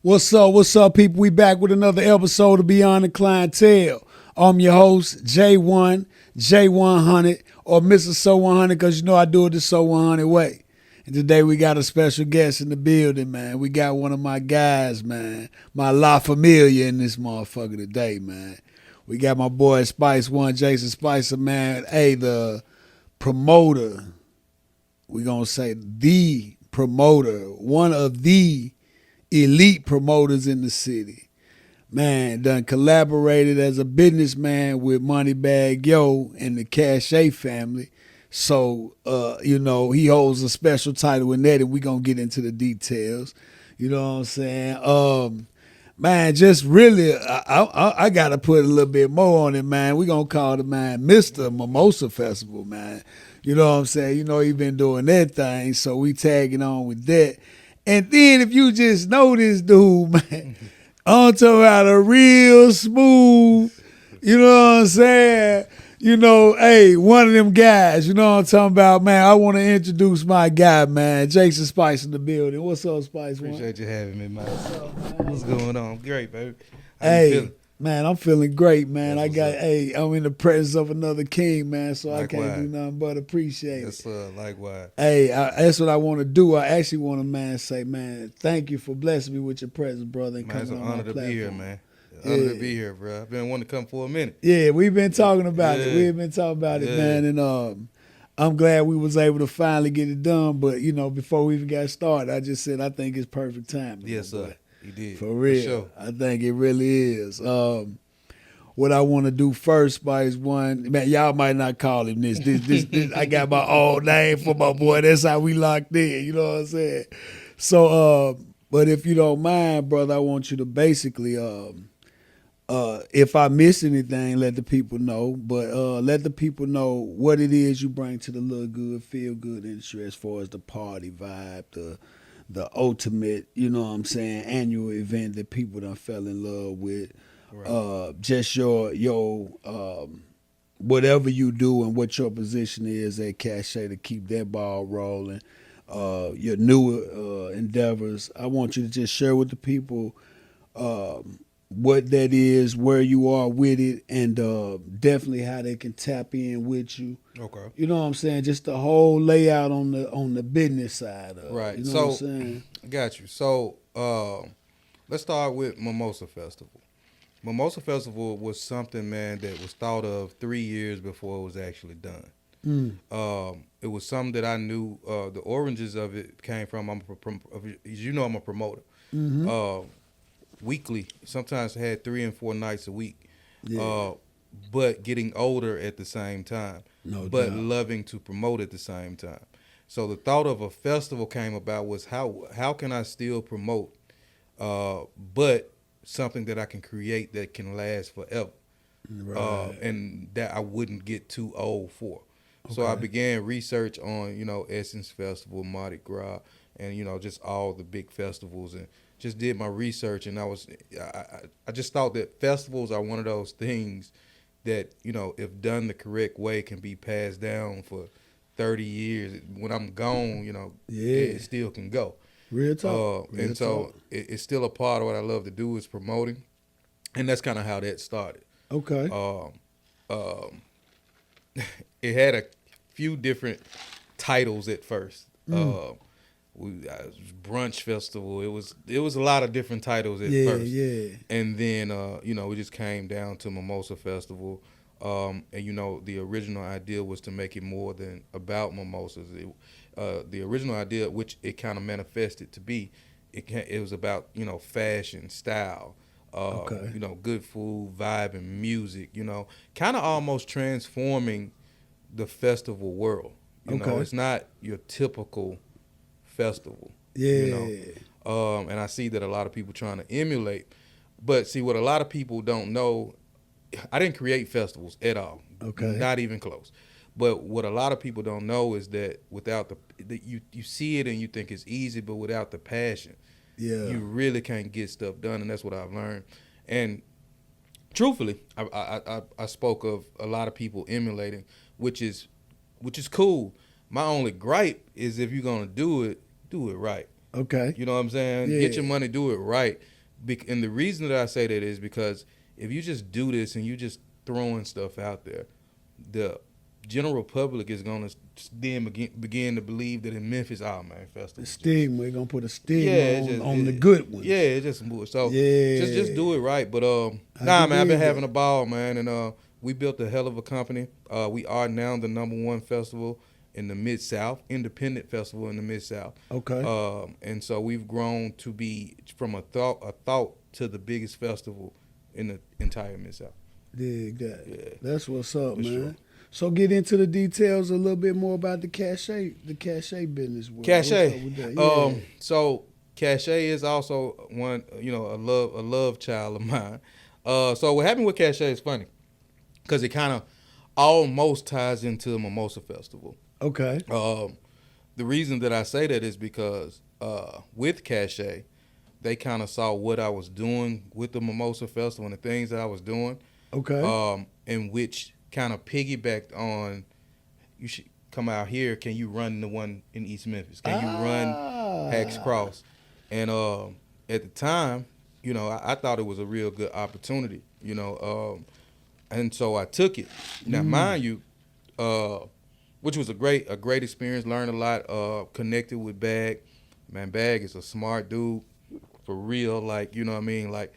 What's up, people? We back with another episode of Beyond the Clientele. I'm your host, J1, J100, or Mr. So 100, because you know I do it the So 100 way. And today we got a special guest in the building, man. We got one of my guys, man, my La Familia in this motherfucker today, man. We got my boy Spice One, Jason Spicer, man. Hey, the promoter, we gonna say the promoter, one of the elite promoters in the city. Man, done collaborated as a businessman with MoneyBaggYo and the Cache family. So, he holds a special title in that, and we going to get into the details. You know what I'm saying? Man, just really, I got to put a little bit more on it, man. We going to call the man Mr. Mimosa Festival, man. You know what I'm saying? You know he been doing that thing, so we tagging on with that. And then if you just know this dude, man, I'm talking about a real smooth, you know what I'm saying? Hey, one of them guys, you know what I'm talking about, man. I want to introduce my guy, man, Jason Spice in the building. What's up, Spice? Appreciate you having me, man. What's up, man? What's going on? Great, baby. How you feeling? Man, I'm feeling great, man. That's I'm in the presence of another king, man, so Likewise. I can't do nothing but appreciate Yes, it. sir. Likewise. Hey, that's what I want to do. I actually want to, man, say, man, thank you for blessing me with your presence, brother. And Man, it's an coming on honor my to be here, platform. man. Honor to be here, bro. I've been wanting to come for a minute. Yeah, we've been talking about it. Yeah. We've been talking about it, Yeah. man. And I'm glad we was able to finally get it done. But, before we even got started, I just said I think it's perfect timing. Yes, my sir. boy. You did. For real. sure. I think it really is. What I want to do first, Spice One, man, y'all might not call him this. This I got my own name for my boy. That's how we locked in. You know what I'm saying? So, but if you don't mind, brother, I want you to basically, if I miss anything, let the people know. But let the people know what it is you bring to the Look Good, Feel Good industry as far as the party vibe, the ultimate, you know what I'm saying, annual event that people done fell in love with. Right. Just your whatever you do and what your position is at Cache to keep that ball rolling. Your new endeavors. I want you to just share with the people what that is, where you are with it, and definitely how they can tap in with you. Okay. You know what I'm saying? Just the whole layout on the business side of it. Right. You know So, what I'm saying? I got you. So, let's start with Mimosa Festival. Mimosa Festival was something, man, that was thought of 3 years before it was actually done. It was something that I knew the origins of it came from. As you know, I'm a promoter. Weekly, sometimes I had 3 and 4 nights a week. Yeah. But getting older at the same time. No but doubt. loving to promote at the same time. So the thought of a festival came about was how can I still promote, but something that I can create that can last forever, Right. and that I wouldn't get too old for. So I Okay. began research on Essence Festival, Mardi Gras, and just all the big festivals, and just did my research. And I just thought that festivals are one of those things that if done the correct way can be passed down for 30 years. When I'm gone, Yeah. it still can go. Real talk. Real And so talk. it's still a part of what I love to do is promoting, and that's kind of how that started. Okay. It had a few different titles at first. Brunch Festival. It was a lot of different titles at first. Yeah. And then we just came down to Mimosa Festival. And the original idea was to make it more than about mimosas. The original idea, which it kind of manifested to be, it was about fashion, style, Okay. good food, vibe, and music. Kind of almost transforming the festival world. Okay. It's not your typical festival. Yeah. And I see that a lot of people trying to emulate, but see what a lot of people don't know. I didn't create festivals at all. Okay. Not even close. But what a lot of people don't know is that without you see it and you think it's easy, but without the passion, you really can't get stuff done. And that's what I've learned. And truthfully, I spoke of a lot of people emulating, which is cool. My only gripe is if you're gonna do it right. Okay. You know what I'm saying? Yeah. Get your money, do it right. And the reason that I say that is because if you just do this and you just throwing stuff out there, the general public is gonna then begin to believe that in Memphis, oh man, The festivals. stigma, we're gonna put a stigma on the good ones. Yeah, it's just so Yeah. just do it right. But I man, I've been believe having that. a ball, man, and we built a hell of a company. We are now the #1 festival in the Mid-South, independent festival in the Mid-South. Okay. And so we've grown to be from a thought to the biggest festival in the entire Mid-South. Dig that. Yeah. That's what's up, For man. sure. So get into the details a little bit more about the Cache business world. Cache. What's up with that? Yeah. So Cache is also one, a love child of mine. So what happened with Cache is funny, because it kind of almost ties into the Mimosa Festival. Okay. The reason that I say that is because with Cache, they kind of saw what I was doing with the Mimosa Festival and the things that I was doing. Okay. In which kind of piggybacked on, you should come out here. Can you run the one in East Memphis? Can you run Hacks Cross? And at the time, I thought it was a real good opportunity, and so I took it. Now, mind you, which was a great experience. Learned a lot. Connected with Bag. Man, Bag is a smart dude, for real. Like, you know what I mean? Like,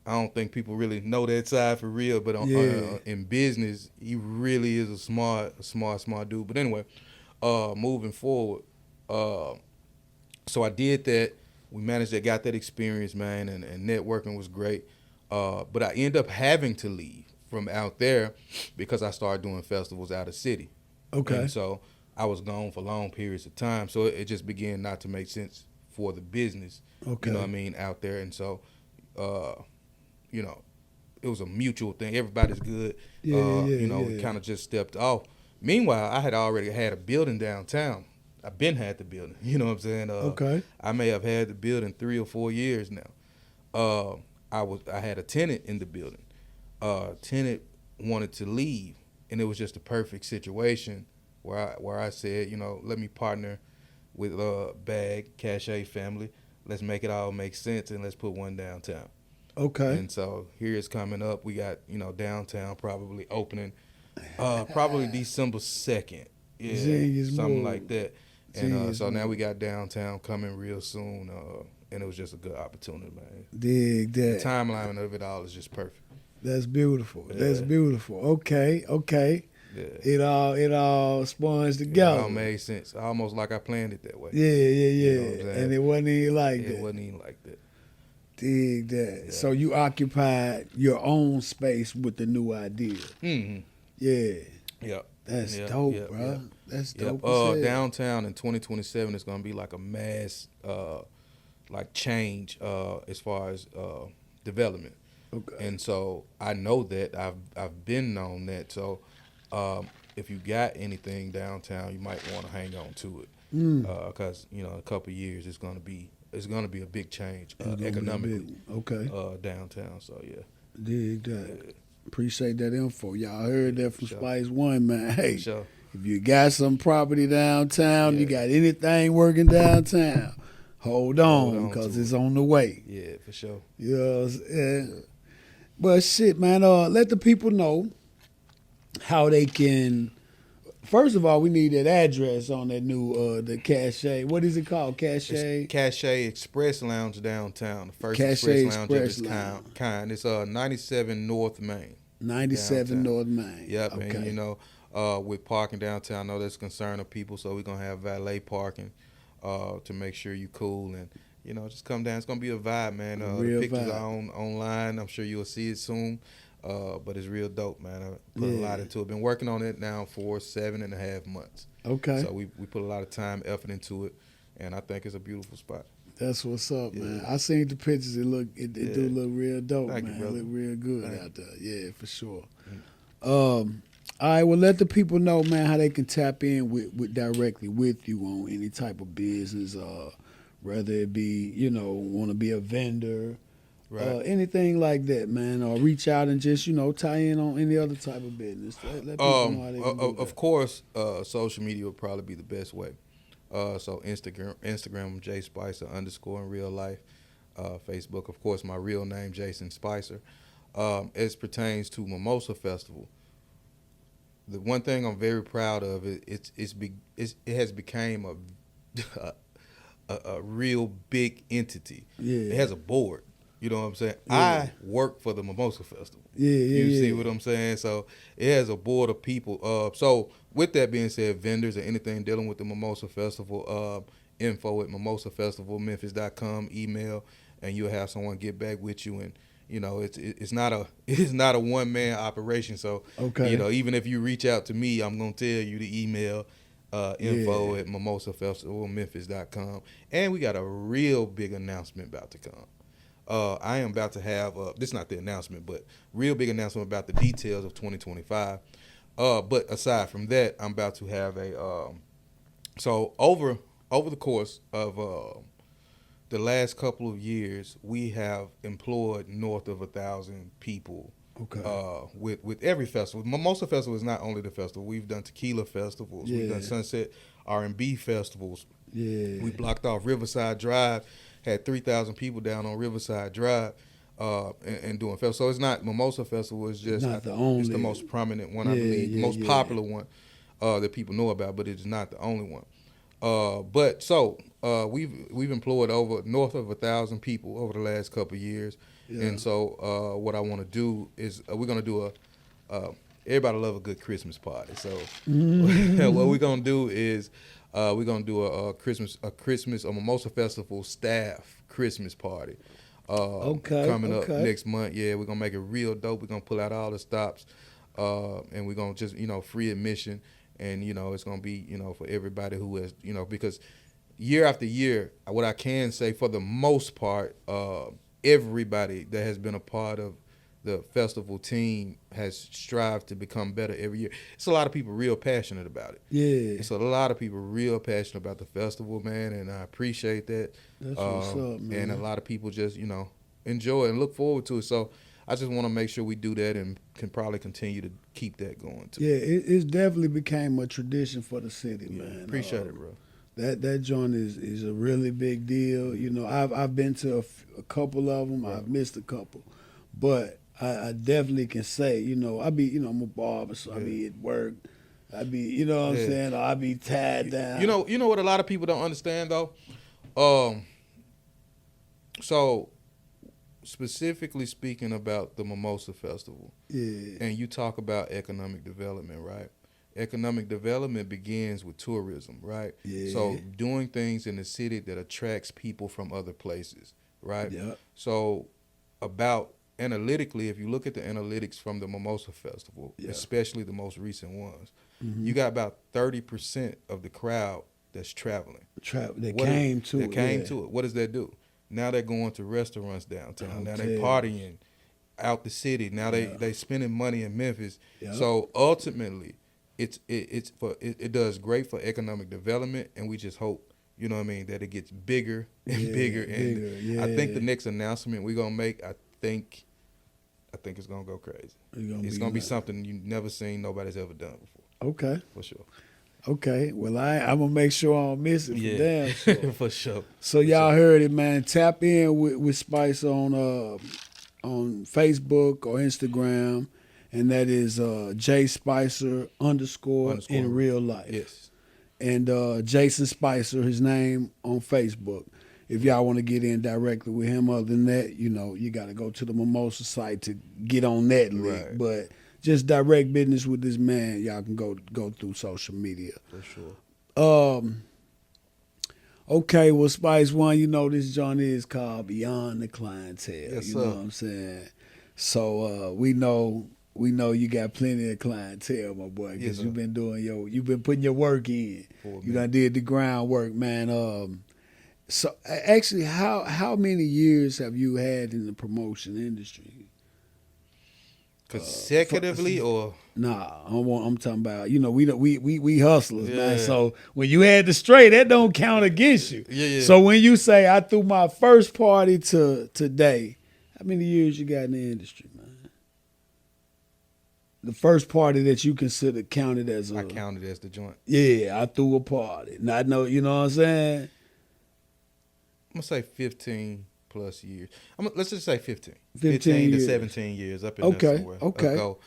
I don't think people really know that side for real, but in business, he really is a smart dude. But anyway, moving forward, so I did that. We managed to got that experience, man, and networking was great. But I ended up having to leave from out there because I started doing festivals out of city. Okay. And so I was gone for long periods of time. So it just began not to make sense for the business. Okay. You know what I mean, out there. And so, it was a mutual thing. Everybody's good. We kind of just stepped off. Meanwhile, I had already had a building downtown. I've been had the building. You know what I'm saying? Okay. I may have had the building 3 or 4 years now. I had a tenant in the building. Tenant wanted to leave, and it was just a perfect situation where I said, let me partner with Bag Cache family. Let's make it all make sense, and let's put one downtown. Okay. And so here it's coming up. We got downtown probably opening, probably December 2nd. Yeah, something like that. And so now we got downtown coming real soon. And it was just a good opportunity, man. Dig that. The timeline of it all is just perfect. That's beautiful. Yeah. That's beautiful. Okay. Yeah. It all spawns together. It all made sense. Almost like I planned it that way. Yeah. And it wasn't even like that. It wasn't even like that. Dig that. Yeah. So you occupied your own space with the new idea. Mm-hmm. Yeah. Yep. That's Yep, dope, yep, bro. yep. That's Yep. dope. Downtown in 2027 is going to be like a mass change as far as development. Okay. And so I know that I've been on that. So if you got anything downtown, you might want to hang on to it because in a couple of years it's going to be a big change economically. Okay. Downtown. So yeah. Dig that. Yeah. Appreciate that info. Y'all heard that from Sure. Spice One, man. Hey, Sure. if you got some property downtown, Yeah. you got anything working downtown, hold on, because to it's it. on the way. Yeah, for sure. You know what I'm saying? But shit, man, let the people know how they can. First of all, we need that address on that new the Cache. What is it called? Cache. It's Cache Express Lounge downtown, the first Cache Express Lounge of Express its Lounge. kind. It's 97 North Main. 97 downtown. North Main. Yep, Okay. and with parking downtown, I know that's a concern of people, so we're gonna have valet parking to make sure you cool and just come down. It's gonna be a vibe, man. Real the pictures vibe. are online. I'm sure you'll see it soon. But it's real dope, man. I put a Yeah. lot into it. Been working on it now for 7.5 months. Okay. So we put a lot of time, effort into it, and I think it's a beautiful spot. That's what's up, Yeah. man. I seen the pictures. It do look real dope, Thank you, man. brother. Look real good Thank out there. Yeah, for sure. Mm. All right, well, let the people know, man, how they can tap in with directly with you on any type of business, whether it be, want to be a vendor, Right. anything like that, man, or reach out and just, tie in on any other type of business. Let people know how they can do Of that. course, social media would probably be the best way. So Instagram J Spicer _ in real life. Facebook, of course, my real name, Jason Spicer. As pertains to Mimosa Festival, the one thing I'm very proud of it has become a real big entity. Yeah. It has a board. You know what I'm saying? Yeah. I work for the Mimosa Festival. Yeah, You see what I'm saying? So it has a board of people. So with that being said, vendors or anything dealing with the Mimosa Festival, info at mimosafestivalmemphis.com, email, and you'll have someone get back with you. And you know, it's not a one man operation. So Okay. you know, even if you reach out to me, I'm gonna tell you to email info at mimosafestivalmemphis.com. And we got a real big announcement about to come. I am about to have this is not the announcement, but real big announcement about the details of 2025. But aside from that, I'm about to have a so over the course of the last couple of years, we have employed north of 1,000 people. Okay. With every festival. Mimosa Festival is not only the festival. We've done tequila festivals. Yeah. We've done Sunset R&B festivals. Yeah. We blocked off Riverside Drive. Had 3,000 people down on Riverside Drive and doing festivals. So it's not Mimosa Festival. It's just Not the only. it's the most prominent one, I Yeah, believe, the yeah, most yeah. popular one that people know about, but it's not the only one. But so we've employed over north of 1,000 people over the last couple of years, Yeah. and so what I want to do is we're gonna do everybody love a good Christmas party. So what we're gonna do is we're gonna do a Mimosa Festival staff Christmas party. Coming up next month. Yeah, we're gonna make it real dope. We're gonna pull out all the stops, and we're gonna just free admission, and it's gonna be for everybody who has because year after year, what I can say for the most part, everybody that has been a part of the festival team has strived to become better every year. It's a lot of people real passionate about it. Yeah. It's a lot of people real passionate about the festival, man, and I appreciate that. That's what's up, man. And a lot of people just, enjoy it and look forward to it. So I just want to make sure we do that and can probably continue to keep that going too. Yeah, it's definitely became a tradition for the city, man. Appreciate it, bro. That joint is a really big deal. I've been to a couple of them. Right. I've missed a couple, but I definitely can say, I be, I'm a barber, so I be at work. I be, what I'm saying, or I be tied down. You know what a lot of people don't understand though. So specifically speaking about the Mimosa Festival, and you talk about economic development, right? Economic development begins with tourism, right? Yeah. So doing things in the city that attracts people from other places, right? Yeah. So about analytically, if you look at the analytics from the Mimosa Festival, especially the most recent ones, you got about 30% of the crowd that's traveling. That came to it. What does that do? Now they're going to restaurants downtown. Okay. Now they're partying out the city. Now they spending money in Memphis. Yep. So ultimately, it does great for economic development, and we just hope, that it gets bigger and bigger. And I think the next announcement we're gonna make, I think it's gonna go crazy. It's gonna be something you've never seen, nobody's ever done before. Okay. For sure. Okay. Well, I'm gonna make sure I don't miss it. For damn sure. For sure. So y'all heard it, man. Tap in with Spice on Facebook or Instagram, and that is J Spicer _ in real life. Yes. And Jason Spicer, his name on Facebook. If y'all want to get in directly with him, other than that, you got to go to the Mimosa site to get on that link. Right. But just direct business with this man, y'all can go through social media. For sure. Okay, well, Spice One, this joint is called Beyond the Clientele. Yes, know sir. what I'm saying? So we know you got plenty of clientele, my boy, because you've been putting your work in. You done did the groundwork, man. So actually, how many years have you had in the promotion industry? Consecutively or? Nah, I'm talking about, we hustlers, man. So when you had the straight, that don't count against you. Yeah. So when you say I threw my first party to today, how many years you got in the industry, man? the first party that you consider counted as I counted as the joint. Yeah, I threw a party. And I know, you know what I'm saying? I'm gonna say 15 plus years. Let's just say 15. 15 to years. 17 years up in Okay, there somewhere. okay. Ago,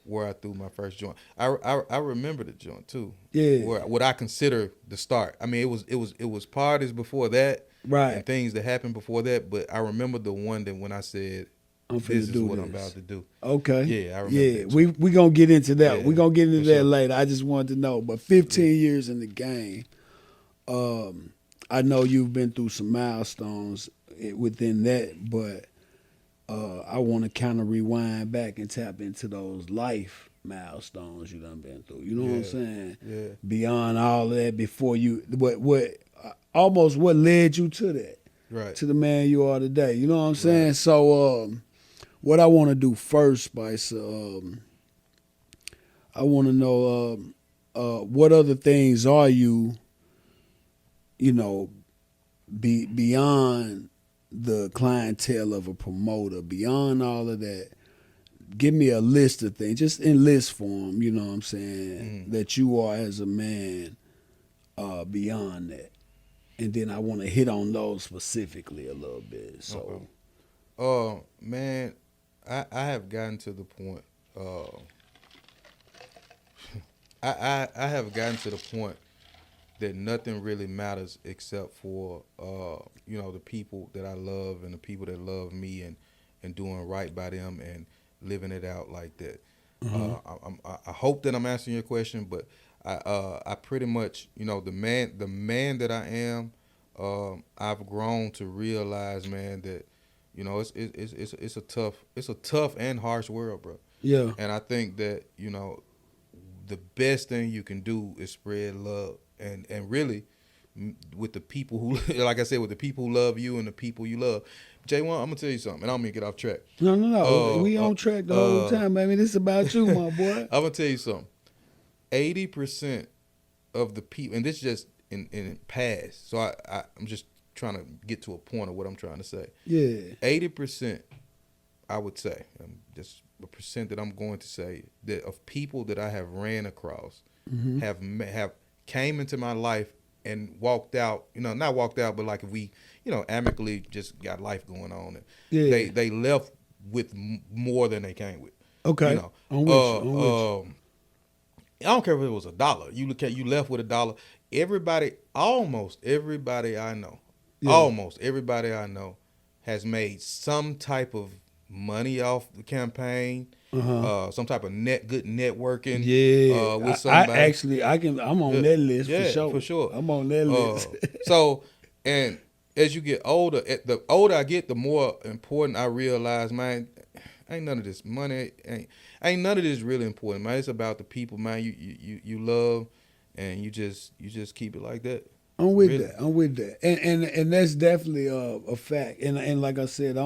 where I threw my first joint. I remember the joint too. Yeah. Where what I consider the start. I mean, it was parties before that, Right. and things that happened before that. But I remember the one that when I said, I'm finna "This is do what this. I'm about to do." Okay. Yeah, I remember. Yeah, that we gonna get into that. Yeah, We gonna get into for that sure. later. I just wanted to know. But 15 years in the game, I know you've been through some milestones within that, but I want to kind of rewind back and tap into those life milestones you done been through. You know what I'm Yeah, saying? yeah. Beyond all of that, before you, what led you to that, Right. to the man you are today. You know what I'm saying? Right. So, what I want to do first, Spice, I want to know what other things are you know, beyond the clientele of a promoter, beyond all of that. Give me a list of things, just in list form, you know what I'm saying, that you are as a man beyond that. And then I want to hit on those specifically a little bit. So, man, I have gotten to the point. I have gotten to the point that nothing really matters except for the people that I love and the people that love me and doing right by them and living it out like that. I hope that I'm answering your question, but I pretty much, the man that I am, I've grown to realize, man, that it's a tough and harsh world, bro. yeah. And I think that the best thing you can do is spread love, and really with the people who, like I said, with the people who love you and the people you love. J1, I'm gonna tell you something, and I'm gonna get off track. No. We on track the whole time, baby. This is about you, my boy. I'm gonna tell you something. 80% of the people, and this is just in past, so I'm just trying to get to a point of what I'm trying to say. Yeah. 80%, I would say, just a percent that I'm going to say, that of people that I have ran across have came into my life and walked out, not walked out, but like if we, amicably just got life going on. And Yeah. they left with more than they came with. Okay. I'm with you. I don't care if it was $1. You left with $1. Almost everybody I know, has made some type of money off the campaign. Some type of good networking. Yeah, with somebody. I'm on that list for sure. I'm on that list. So, and as you get older, the older I get, the more important I realize, man, ain't none of this money, ain't none of this really important, man. It's about the people, man. You love, and you just keep it like that. I'm with that, and that's definitely a fact. And like I said,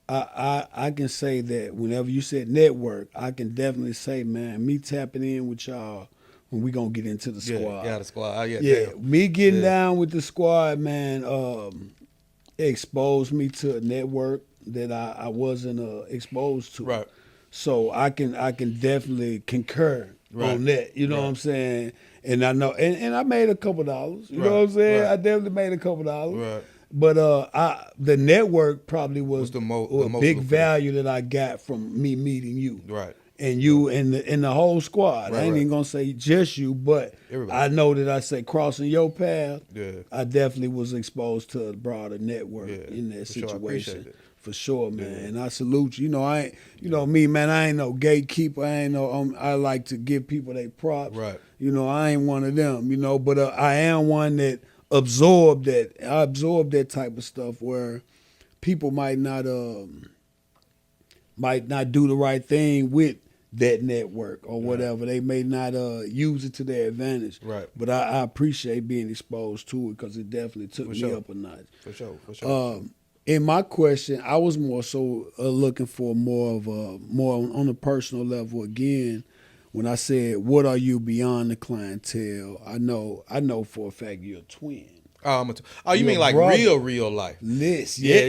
I can say that whenever you said network, I can definitely say, man, me tapping in with y'all when we gonna get into the squad. Yeah, the squad. Yeah, me getting down with the squad, man, exposed me to a network that I wasn't exposed to. Right. So I can definitely concur on that. You know what I'm saying? And I know, and I made a couple dollars. You know what I'm saying? Right. I definitely made a couple dollars. Right. But the network probably was the a big value that I got from me meeting you. Right. And you and the whole squad. Right, I ain't even gonna say just you, but everybody. I know that I say crossing your path. Yeah. I definitely was exposed to a broader network in that situation. Sure, for sure, man. And I salute you. I ain't, me, man. I ain't no gatekeeper. I ain't no. I like to give people their props. Right. I ain't one of them. But I am one that absorbed that. I absorbed that type of stuff where people might not do the right thing with that network or whatever. They may not use it to their advantage. Right. But I appreciate being exposed to it because it definitely took me up a notch. For sure. In my question, I was more so looking for more on a personal level again. When I said, "What are you beyond the clientele?" I know for a fact you're a twin. You Your mean like brother. real life? List. Yeah.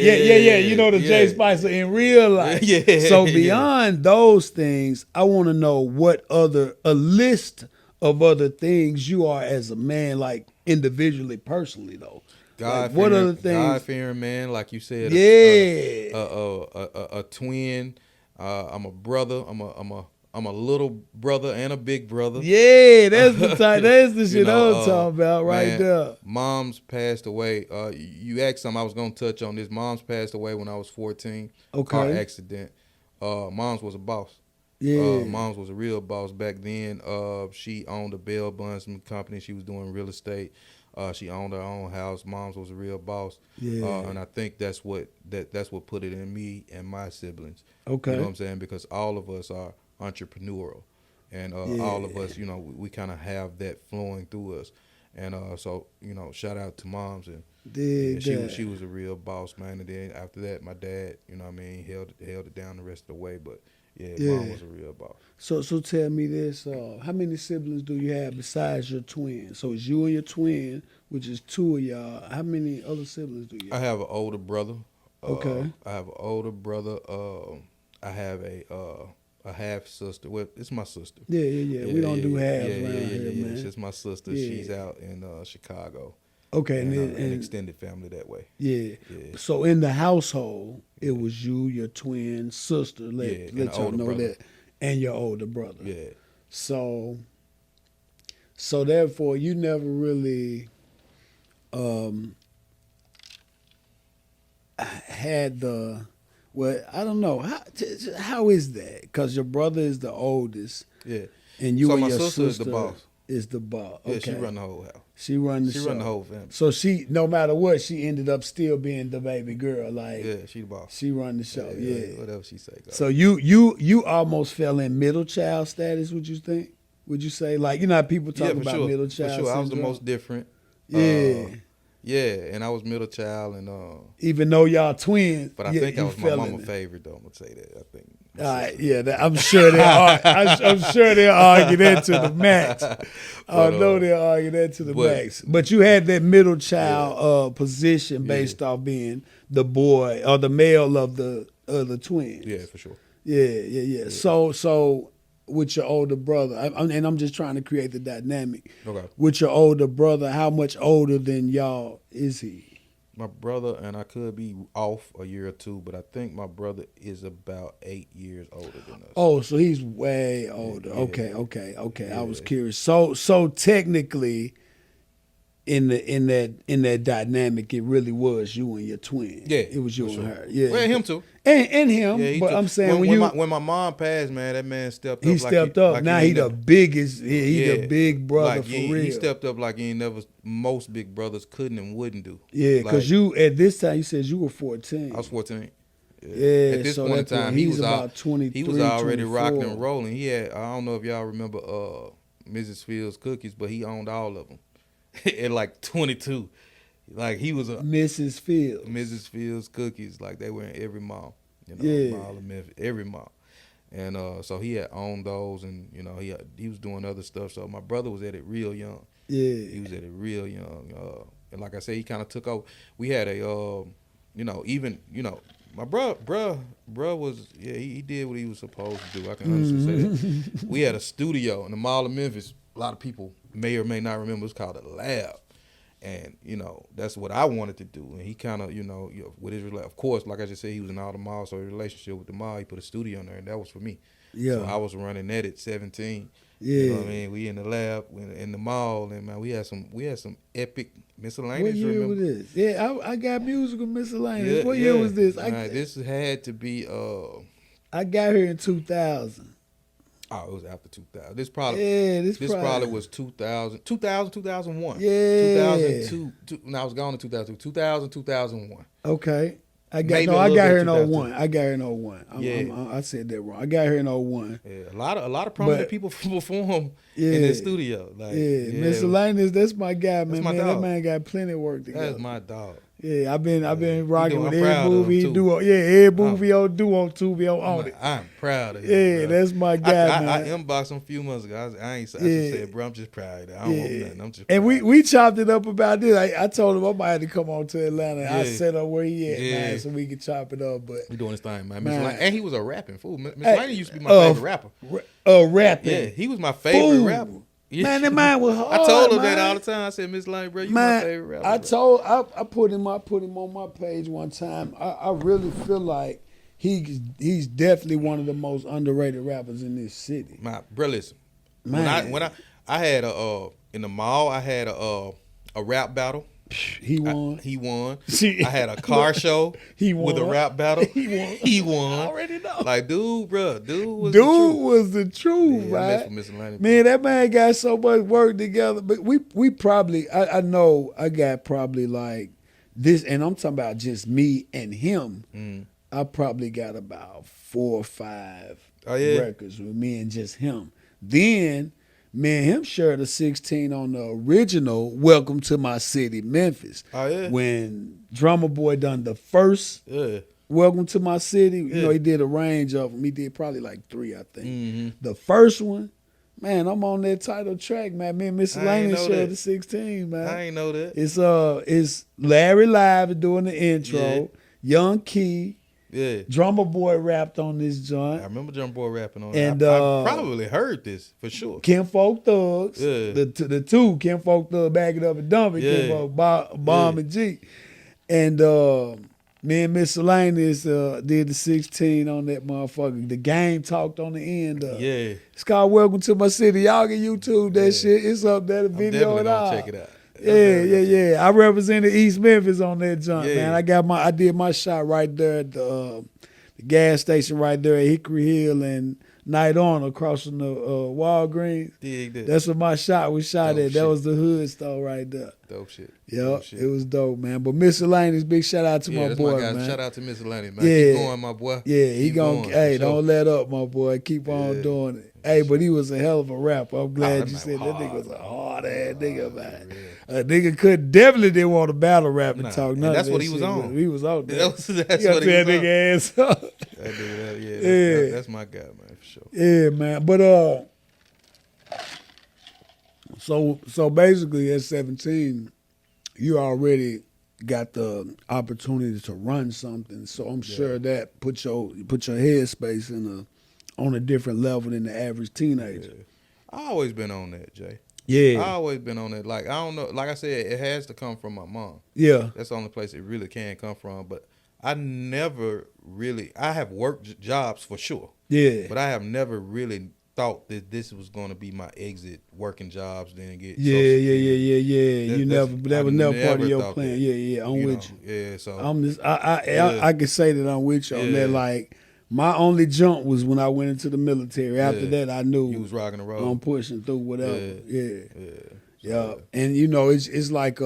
You know the Jay yeah. Spicer in real life. Yeah. So beyond those things, I want to know what a list of other things you are as a man, like individually, personally though. Like what other things? God fearing man, like you said. Yeah. A twin. I'm a brother. I'm a little brother and a big brother. Yeah, that's the type. That's the shit I'm talking about right man, there. Mom's passed away. You asked something I was gonna touch on this. Mom's passed away when I was 14. Okay. Car accident. Mom's was a boss. Yeah. Mom's was a real boss back then. She owned a bail bondsman company. She was doing real estate. She owned her own house. Mom's was a real boss. Yeah. And I think that's what put it in me and my siblings. Okay. You know what I'm saying? Because all of us are entrepreneurial, and all of us, we kind of have that flowing through us. And so shout out to Moms, and she was a real boss, man. And then after that, my dad, held it down the rest of the way. But Mom was a real boss. So tell me this: how many siblings do you have besides your twin? So it's you and your twin, which is two of y'all. How many other siblings do you have? I have an older brother. Okay. I have an older brother. I have a half sister. Well, it's my sister. Yeah. We don't do halves around here, man. It's just my sister. Yeah. She's out in Chicago. Okay, and an extended family that way. Yeah. So in the household, it was you, your twin sister. Let y'all know brother. that, and your older brother. Yeah. So therefore, you never really had the. Well, I don't know how is that? Because your brother is the oldest. Yeah. And you so and my your sister is the boss. Is the boss. Okay. Yeah, she run the whole house. She run the whole family. So she, no matter what, she ended up still being the baby girl. Like she the boss. She run the show. Yeah. Whatever she say. Go. So you almost fell in middle child status. Would you think? Would you say, like, how people talk about middle child? For sure, I was the most different. Yeah. And I was middle child, and even though y'all twins, but I think I was my mama's favorite though. I'm gonna say that. I think. All right, I'm sure they are. I'm sure they'll argue that to the max. I know they'll argue that to the max. But you had that middle child position based off being the boy or the male of the twins. Yeah, for sure. Yeah. So with your older brother, and I'm just trying to create the dynamic. Okay. With your older brother, how much older than y'all is he? My brother, and I could be off a year or two, but I think my brother is about 8 years older than us. Oh, so he's way older. Yeah. Okay. I was curious. So technically, in that dynamic, it really was you and your twin. Yeah, it was you and sure. her. Yeah, well, him too. And him. Yeah, but too. I'm saying when my mom passed, man, that man stepped up. He stepped up. Now he the biggest. He the big brother for real. He stepped up like he ain't never. Most big brothers couldn't and wouldn't do. Yeah, because you at this time you said you were 14. I was 14. Yeah. At this point in time, he was about 23. He was already 24. rocking and rolling. He had. I don't know if y'all remember Mrs. Fields Cookies, but he owned all of them at like 22. Like he was a Mrs. Fields Cookies. Like they were in every mall. Mall of Memphis, every mall. And so he had owned those, and he was doing other stuff. So my brother was at it real young. Yeah, he was at it real young. And like I said, he kind of took over. We had a my bruh was he did what he was supposed to do. I can honestly say that. We had a studio in the Mall of Memphis. A lot of people may or may not remember. It's called a lab. And, that's what I wanted to do. And he kind of, with his, of course, like I just said, he was in all the malls, so his relationship with the mall, he put a studio in there, and that was for me. Yeah. So I was running that at 17. Yeah. You know what I mean? We in the lab, in the mall, and, man, we had some epic miscellaneous. What year was this? Yeah, I got musical miscellaneous. What year was this? This had to be... I got here in 2000. Oh, it was after 2000. This probably was 2000, 2001. Yeah. 2002. No, I was gone in 2002. 2001. Okay. I got here in 01. I got here in 01. I said that wrong. I got here in 01. Yeah, a lot of prominent people perform in the studio. Like, Miscellaneous, that's my guy, man. My dog. That man got plenty of work together. That's my dog. Yeah, I've been rocking with I'm every proud of movie him, he too. do. Every movie he do on Tubi, on it. I'm proud of him. Yeah, bro. that's my guy, I man. inboxed him a few months ago. I just Yeah. said, bro, I'm just proud of that. I don't want nothing. I'm just And proud. we chopped it up about this. I told him I might have to come on to Atlanta. I Yeah. set up where he at, Yeah. man, so we could chop it up. But We doing this thing, man. Man. And he was a rapping fool. Miss Hey, Laney used to be my favorite rapper. rapping. Yeah, he was my favorite Fool. rapper. Yeah. Man, that man was hard. I told him man. that all the time. I said, Miss Lane, bro, you Man, my favorite rapper. bro. I put him on my page one time. I really feel like he's definitely one of the most underrated rappers in this city. Bro, listen. Man. When I had in the mall, I had a rap battle. He won. He won. See, I had a car show He with a won. rap battle. He won. I already know. Like, dude was the Dude truth. was the truth, Yeah, I mess with man. Miss Lane. Man, that man got so much work together. But we probably, I know I got probably like this, and I'm talking about just me and him. I probably got about 4 or 5 records with me and just him. Then me and him shared a 16 on the original Welcome to My City, Memphis. Oh, yeah? When Drummer Boy done the first Yeah. Welcome to My City, you Yeah. know, he did a range of them. He did probably like 3, I think. Mm-hmm. The first one, man, I'm on that title track, man. Me and Miss I ain't Lane know shared that. the 16, man. I ain't know that. It's Larry Live doing the intro, Yeah. Young Key, Yeah. Drummer Boy rapped on this I joint, remember Jump Boy rapping on And, it. I probably heard this for sure. Kim Folk Thugs, Yeah. the two, Kim Folk Thugs, Back It Up and Dump It, Yeah. Kim Folk Bomb and G. And me and Miss Salinas did the 16 on that motherfucker. The Game talked on the end of it. Yeah. It's called Welcome to My City. Y'all can YouTube that shit. It's up there, the I'm video definitely and gonna all. check it out. Yeah. I represented East Memphis on that joint, Yeah. man. I did my shot right there at the gas station right there at Hickory Hill and Night On across from the Walgreens. Dig that. That's what my shot was shot Dope at. That shit. was the hood store right there. Dope shit. Yep, Dope shit. it was dope, man. But Miss Elaine's big shout out to my that's boy, my guy. man. Shout out to Miss Atlantic, man. Yeah. Keep going, my boy. Yeah, he Keep gonna. going, Hey, for sure. don't let up, my boy. Keep on Yeah. doing it. Hey, but he was a hell of a rapper. I'm glad that you man said was that nigga hard. was a hard ass nigga, man. Yeah. A nigga definitely didn't want to battle rap and Nah, talk and none that's of what that he was shit, on. but He was on there. That's You what gotta he was tear on. that nigga ass up. That nigga, Yeah. that's my guy, man, for sure. Yeah, man. But so basically at 17, you already got the opportunity to run something. So I'm sure that put your headspace on a different level than the average teenager. Yeah. I always been on that, Jay. Yeah. I always been on that. Like, I don't know. Like I said, it has to come from my mom. Yeah. That's the only place it really can come from. But I never really. I have worked jobs for sure. Yeah. But I have never really thought that this was going to be my exit, working jobs, then get. Yeah. That- You that's- that was I never part of never your thought plan. that. Yeah. I'm with you. Yeah. So I'm just Yeah. I can say that I'm with you on Yeah. that. Like my only jump was when I went into the military. After Yeah. that, I knew you was rocking the road. I'm pushing through whatever. Yeah. Yeah. And you know, it's like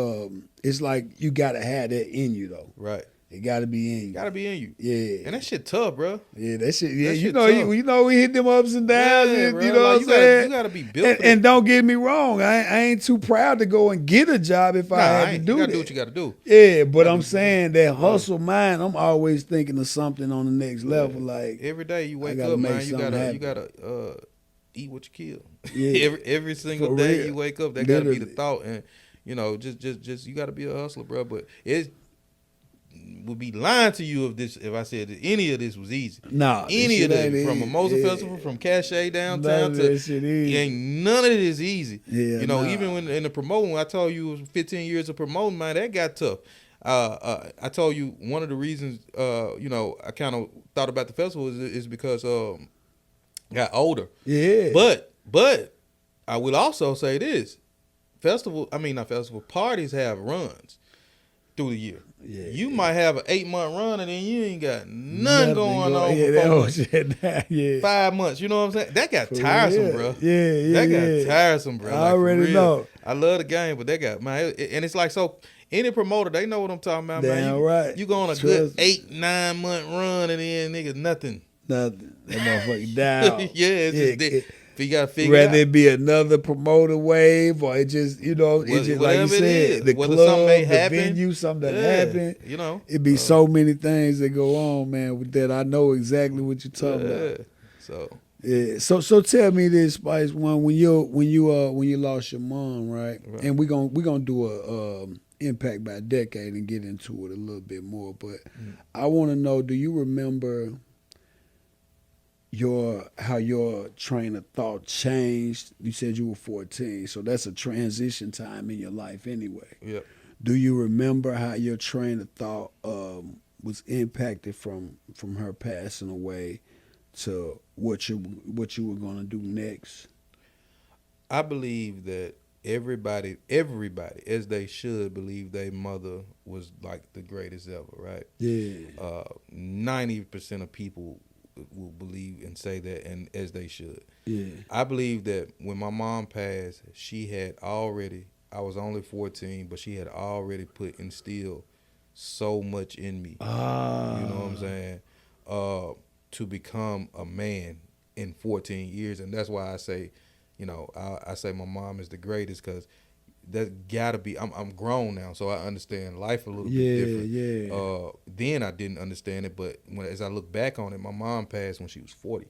you gotta have that in you though. Right. It gotta be in you. Gotta be in you. Yeah. And that shit tough, bro. Yeah, that shit. Yeah, That you shit know, tough. you know, we hit them ups and downs. Yeah, and, bro. you know Like, what I'm saying? you gotta be built for And don't get me wrong, I ain't too proud to go and get a job if I had to do you gotta that. do what you gotta do. Yeah, but I'm saying that hustle mind, I'm always thinking of something on the next level. Like Every day you wake gotta up, make man, you something gotta happen. eat what you kill. Yeah. every single For day real. you wake up, that gotta be the Literally. thought. And you know, just you gotta be a hustler, bro. But it would be lying to you if I said that any of this was easy. nah, Any of this shit that, ain't from easy. Mimosa Yeah. Festival, from Cache None downtown of to that shit easy. ain't none of it is easy. Yeah, you know, nah. even when in the promoting, I told you it was 15 years of promoting, man, that got tough. I told you one of the reasons, you know, I kind of thought about the festival is because got older. Yeah. But I will also say this: parties have runs through the year. Yeah. You might have an 8-month run and then you ain't got nothing going on Yeah, for that 4 whole months. shit. Yeah. 5 months, you know what I'm saying? That got For tiresome, real. bro. Yeah, That yeah. got tiresome, bro. I Like, for already real. know. I love the game, but that got, man, and it's like, so any promoter, they know what I'm talking about, man. Damn You, right. you go on a Trust good me. 8-9 month run and then nigga nothing. Nothing. That motherfucker down. Yeah, it's just dead. You got to figure Whether it it be another promoter wave or it just, it just like you said, the whether club, something may the happen, venue, something that happened. It be uh, so many things that go on, man, with that. I know exactly what you're talking about. So yeah. So tell me this, Spice One, when you lost your mom, right? And we gonna do a impact by decade and get into it a little bit more. But I want to know, do you remember how your train of thought changed? You said you were 14, so that's a transition time in your life anyway. Yeah. Do you remember how your train of thought was impacted from her passing away to what you were gonna do next? I believe that everybody, as they should, believe their mother was like the greatest ever, right? Yeah. 90% of people will believe and say that, and as they should. Yeah. I believe that when my mom passed, she had already, I was only 14, but she had already instilled so much in me. You know what I'm saying? To become a man in 14 years. And that's why I say, I say my mom is the greatest, because that gotta be, I'm grown now, so I understand life a little bit different. Yeah. Then I didn't understand it, but as I look back on it, my mom passed when she was 40.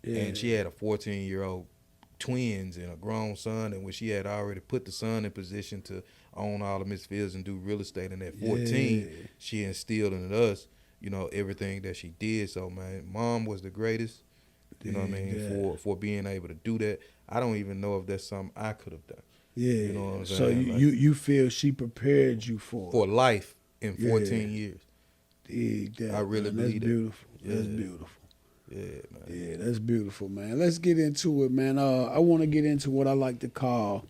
Yeah. And she had a 14-year-old twins and a grown son, and when she had already put the son in position to own all of Miss Fields and do real estate, and at 14, she instilled in us, everything that she did. So, man, mom was the greatest, you know what I mean, for being able to do that. I don't even know if that's something I could have done. Yeah. You know what I'm saying? So you feel she prepared you for life in 14 years. That, I really believe that. Beautiful. Yeah. That's beautiful. Yeah, man. Yeah, that's beautiful, man. Let's get into it, man. I want to get into what I like to call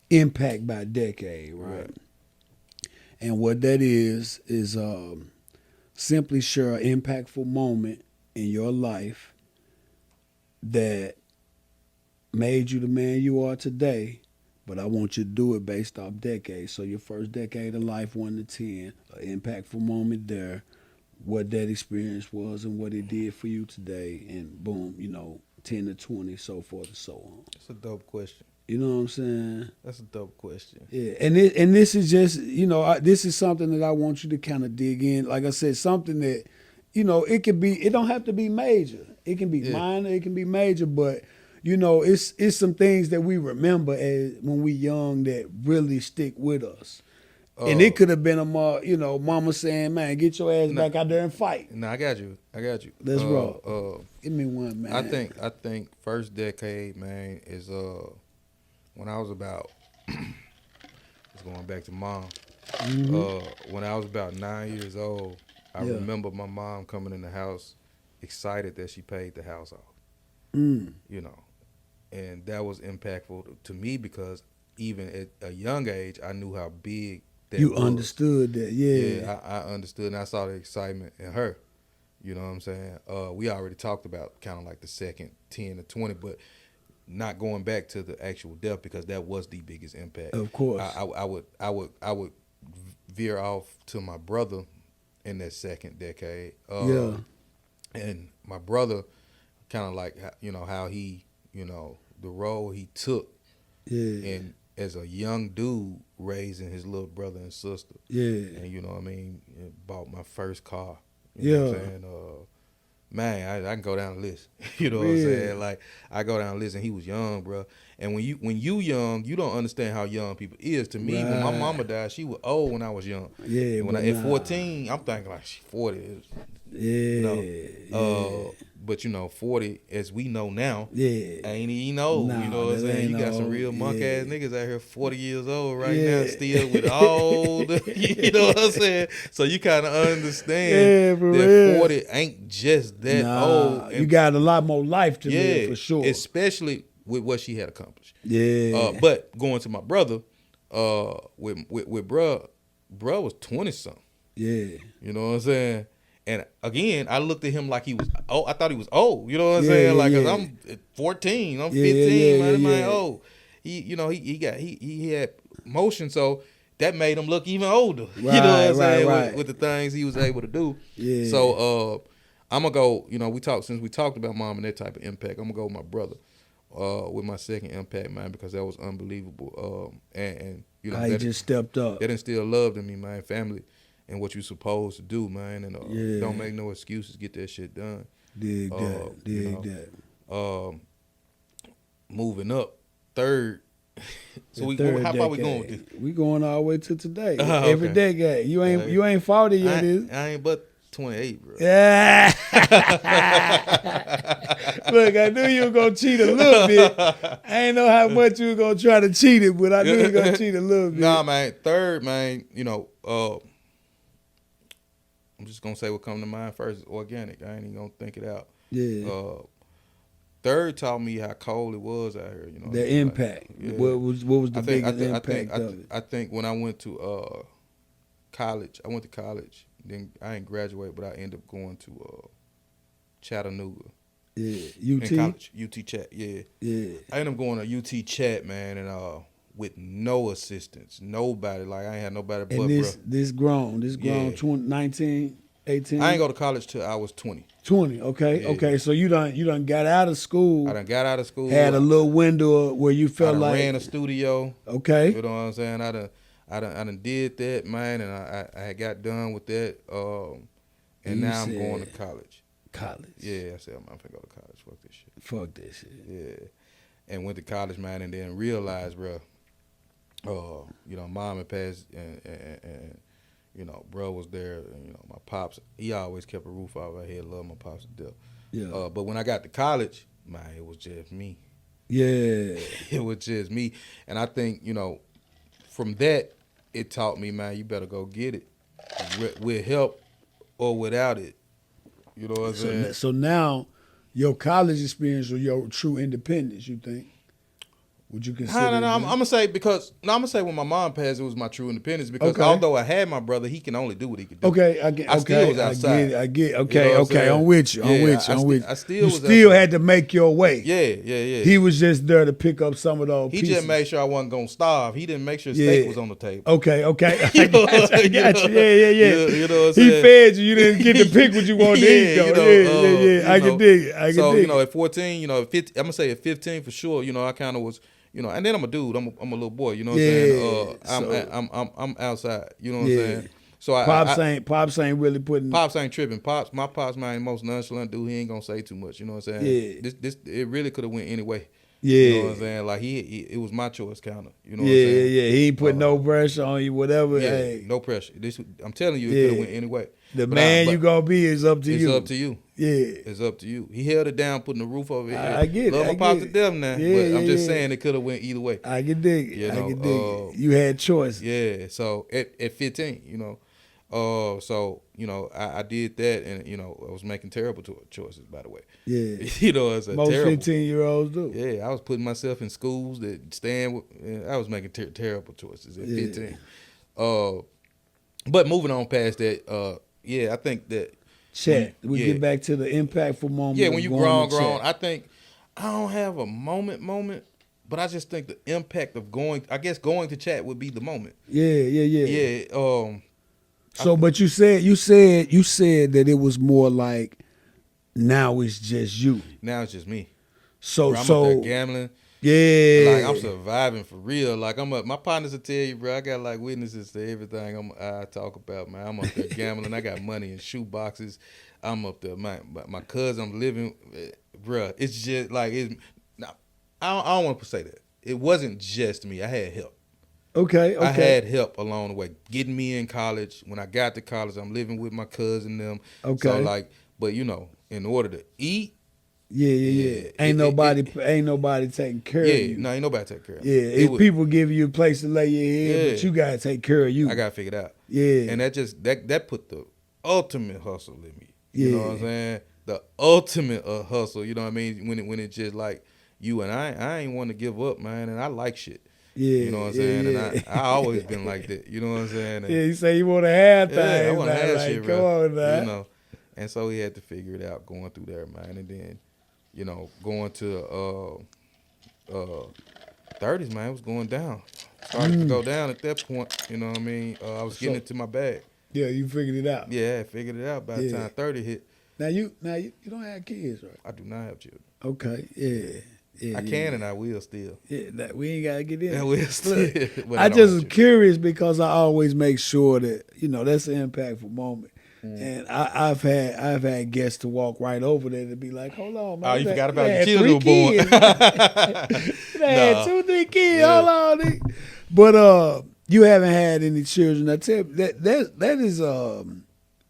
impact by decade, right? And what that is simply share an impactful moment in your life that made you the man you are today, but I want you to do it based off decades. So your first decade of life, 1 to 10, an impactful moment there, what that experience was and what it did for you today, and boom, 10 to 20, so forth and so on. That's a dope question. You know what I'm saying? That's a dope question. Yeah, and this is just, this is something that I want you to kind of dig in. Like I said, something that, it don't have to be major. It can be minor, it can be major, but it's some things that we remember as when we young that really stick with us. And it could have been mama saying, man, get your ass back out there and fight. No, I got you. Let's roll. Give me one, man. I think first decade, man, is when I was about, it's going back to mom. When I was about 9 years old, I remember my mom coming in the house excited that she paid the house off. And that was impactful to me, because even at a young age, I knew how big that you was. Understood that, Yeah, I understood, and I saw the excitement in her. You know what I'm saying? We already talked about kind of like the second 10 to 20, but not going back to the actual death, because that was the biggest impact. Of course. I would veer off to my brother in that second decade. And my brother, kind of like, how he, the role he took. And as a young dude raising his little brother and sister. And you know what I mean? Bought my first car. You know what I'm saying? Man, I can go down the list. You know what I'm saying? Like, I go down the list, and he was young, bro. And when you young, you don't understand how young people is. To me, when my mama died, she was old when I was young. Yeah, when at 14, I'm thinking like she 40. But 40, as we know now, ain't even old. You know what I'm saying? You got some real monk ass niggas out here 40 years old right now, still with all the, you know what I'm saying? So you kind of understand that 40 ain't just that old. And you got a lot more life to live, for sure. Especially with what she had accomplished. But going to my brother, with bruh was 20 something. You know what I'm saying? And again, I looked at him like he was old. I thought he was old. You know what I'm saying? Like, cause I'm 14, I'm 15, man. I'm old. He had motion, so that made him look even older. You know what I'm saying? With the things he was able to do. So I'm gonna go. We talked about mom and that type of impact. I'm gonna go with my brother. with my second impact, man, because that was unbelievable. And you know, How he just stepped up. that instilled love in me, man. Family and what you supposed to do, man. And don't make no excuses. Get that shit done. Dig that. Dig that. Moving up, third. So how far we going with this? We going all the way to today. Okay. Every decade. You ain't 40 yet, is it? I ain't but 28, bro. Yeah. Look, I knew you were gonna cheat a little bit. I ain't know how much you were gonna try to cheat it, but I knew you were gonna cheat a little bit. Nah, man. Third, man. You know, I'm just gonna say what come to mind first. Is organic. I ain't even gonna think it out. Yeah. Third taught me how cold it was out here. You know, the impact. Yeah. What was the biggest impact of it? I think when I went to college, I went to college. Then I ain't graduate, but I ended up going to Chattanooga. Yeah, UT. In college, UT Chat. Yeah. Yeah. I ended up going to UT Chat, man, and with no assistance, nobody. Like I ain't had nobody but And this grown, Yeah. 20, 19, 18. I ain't go to college till I was 20. 20. Okay. Yeah. Okay. So you done got out of school. I done got out of school. Had a little window where you I felt done like ran a studio. okay. You know what I'm saying? I done did that, man, and I had got done with that. And now I'm going to college. College. Yeah, I said I'm finna go to college. Fuck this shit. Fuck that shit. Yeah, and went to college, man, and then realized, bro. You know, mom had passed, and you know, bro was there. And, you know, my pops, he always kept a roof over our head. Love my pops to death. Yeah. But when I got to college, man, it was just me. Yeah. It was just me, and I think, you know, from that, it taught me, man, you better go get it, with help or without it. You know what I'm saying? So now, your college experience or your true independence, you think? Would you consider? No, I'm gonna say when my mom passed, it was my true independence because although I had my brother, he can only do what he could do. Okay, I still was outside. I get. Okay, You know what I'm okay. saying? I'm with you. I'm with you. I still you was still outside. had to make your way. Yeah. He was just there to pick up some of those He pieces. just made sure I wasn't gonna starve. He didn't make sure steak was on the table. Okay. I got you. You know Yeah. you know what I'm He saying? fed you. You didn't get to pick what you wanted to eat, though. Yeah. I can dig it. So, you know, at 14, you know, 15, I'm gonna say at 15 for sure, you know, I kind of was, you know, and then I'm a dude. I'm a little boy. You know what I'm saying? I'm outside. You know what I'm saying? So Pops ain't really putting. Pops ain't tripping. My pops, man, most nonchalant dude. He ain't gonna say too much. You know what I'm saying? Yeah. This it really could have went any way. Yeah. You know what I'm saying? Like it was my choice, kind of. You know what I'm saying? Yeah. He ain't put no pressure on you. Whatever. Yeah, Hey, no pressure. I'm telling you, it could have went any way. the man you gonna be is up to you. It's up to you. Yeah. It's up to you. He held it down, putting the roof over it. I get it. Love my pops to death now. Yeah, but I'm just saying it could have went either way. I can dig it. You know, I can dig it. You had choice. Yeah. So at 15, you know. So, you know, I did that, and, you know, I was making terrible choices, by the way. Yeah. You know, it's Most terrible. 15-year-olds do. Yeah, I was putting myself in schools that stand with, I was making terrible choices at 15. But moving on past that, I think that. Chat. We get back to the impactful moment. Yeah, when you grown, I think I don't have a moment, but I just think the impact of going to chat would be the moment. Yeah. Yeah. So, but you said that it was more like now it's just you. Now it's just me. So, Bro, I'm up there gambling. Yeah. Like, I'm surviving for real. Like, my partners will tell you, bro, I got like witnesses to everything I talk about, man. I'm up there gambling. I got money in shoe boxes. I'm up there. My cousin, I'm living, bro. It's just like, I don't want to say that. It wasn't just me. I had help. Okay. I had help along the way, getting me in college. When I got to college, I'm living with my cousin them. Okay. So like, but you know, in order to eat. Yeah. Ain't nobody taking care of you. No, ain't nobody taking care of you. Yeah, people give you a place to lay your head, but you gotta take care of you. I gotta figure it out. Yeah. And that put the ultimate hustle in me. You know what I'm saying? The ultimate hustle. You know what I mean? When it's just like you and I ain't want to give up, man. And I like shit. Yeah, you know what I'm saying? And I always been like that. You know what I'm saying? And you say you want to have things. Yeah, I want to have like, shit, come bro. on, man. You know, and so he had to figure it out going through there, man. And then, you know, going to 30s, man, it was going down. Started to go down at that point. You know what I mean? I was getting into my bag. Yeah, you figured it out. Yeah, I figured it out by the time 30 hit. Now you don't have kids, right? I do not have children. Okay, yeah. I can and I will still. Yeah, that we ain't gotta get in. I will still. But I don't just want was to. curious because I always make sure that that's an impactful moment. Mm. And I've had guests to walk right over there to be like, hold on, man. Oh, you forgot about the your children were born. They had 2, 3 kids. Yeah. Hold on. But you haven't had any children. I tell you,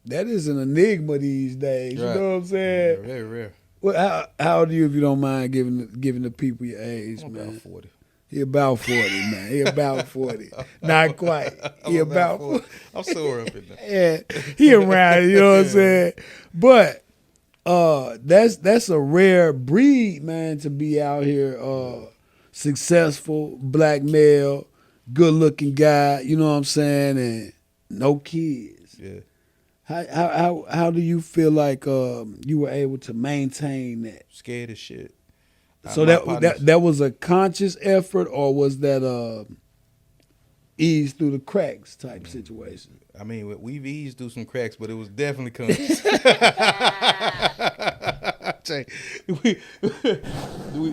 that is an enigma these days. Right. You know what I'm saying? Yeah, very rare. Well, how old are you, if you don't mind giving the people your age, I'm man? about 40. He about 40, man. He about 40. Not quite. He about 40. I'm sore up in there. Yeah, he around, you know what I'm saying? But that's a rare breed, man, to be out here successful, black male, good looking guy, you know what I'm saying, and no kids. Yeah. How do you feel like you were able to maintain that? Scared as shit. So that was a conscious effort, or was that ease through the cracks type situation? I mean, we've eased through some cracks, but it was definitely conscious.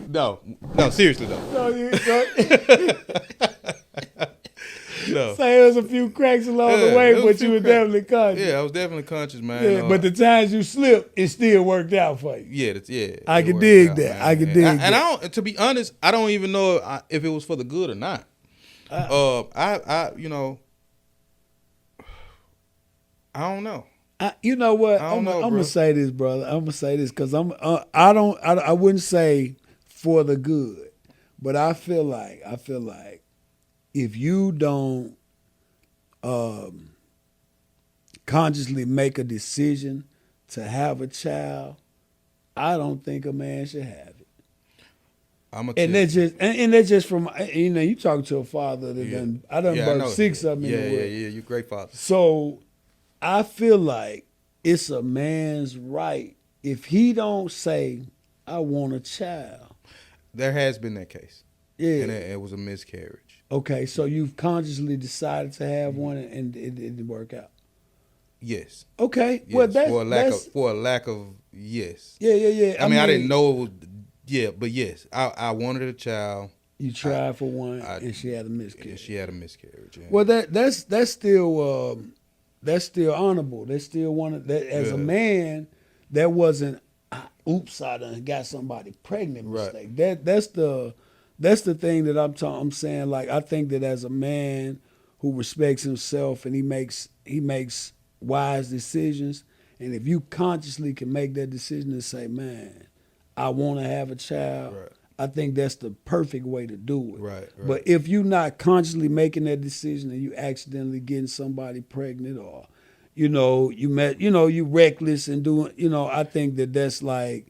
No, seriously though. No. So there was a few cracks along the way, but you were definitely conscious. Yeah, I was definitely conscious, man. Yeah, but the times you slipped, it still worked out for you. Yeah, I can dig that. I can dig that. And I don't, to be honest, I don't even know if it was for the good or not. I don't know. You know what? I don't know, I'm bro. gonna say this, brother. I'm gonna say this because I wouldn't say for the good, but I feel like if you don't consciously make a decision to have a child, I don't think a man should have it. And that's just from you talking to a father that I done birthed 6 of them in the world. Yeah, you're a great father. So I feel like it's a man's right if he don't say, I want a child. There has been that case. Yeah. And it was a miscarriage. Okay, so you've consciously decided to have one and it didn't work out. Yes. Okay. Yes. Well, that's for a lack of yes. Yeah. I mean, I didn't know it was. Yeah, but yes, I wanted a child. You tried for one, and she had a miscarriage. And she had a miscarriage. Yeah. Well, that's still honorable. That's still one of that. As a man, that wasn't. Oops, I done got somebody pregnant. Mistake. Right. That's the thing that I'm saying. Like, I think that as a man who respects himself and he makes wise decisions, and if you consciously can make that decision and say, man, I want to have a child, right. I think that's the perfect way to do it. Right. But if you're not consciously making that decision and you accidentally getting somebody pregnant, or you reckless and doing, I think that's not.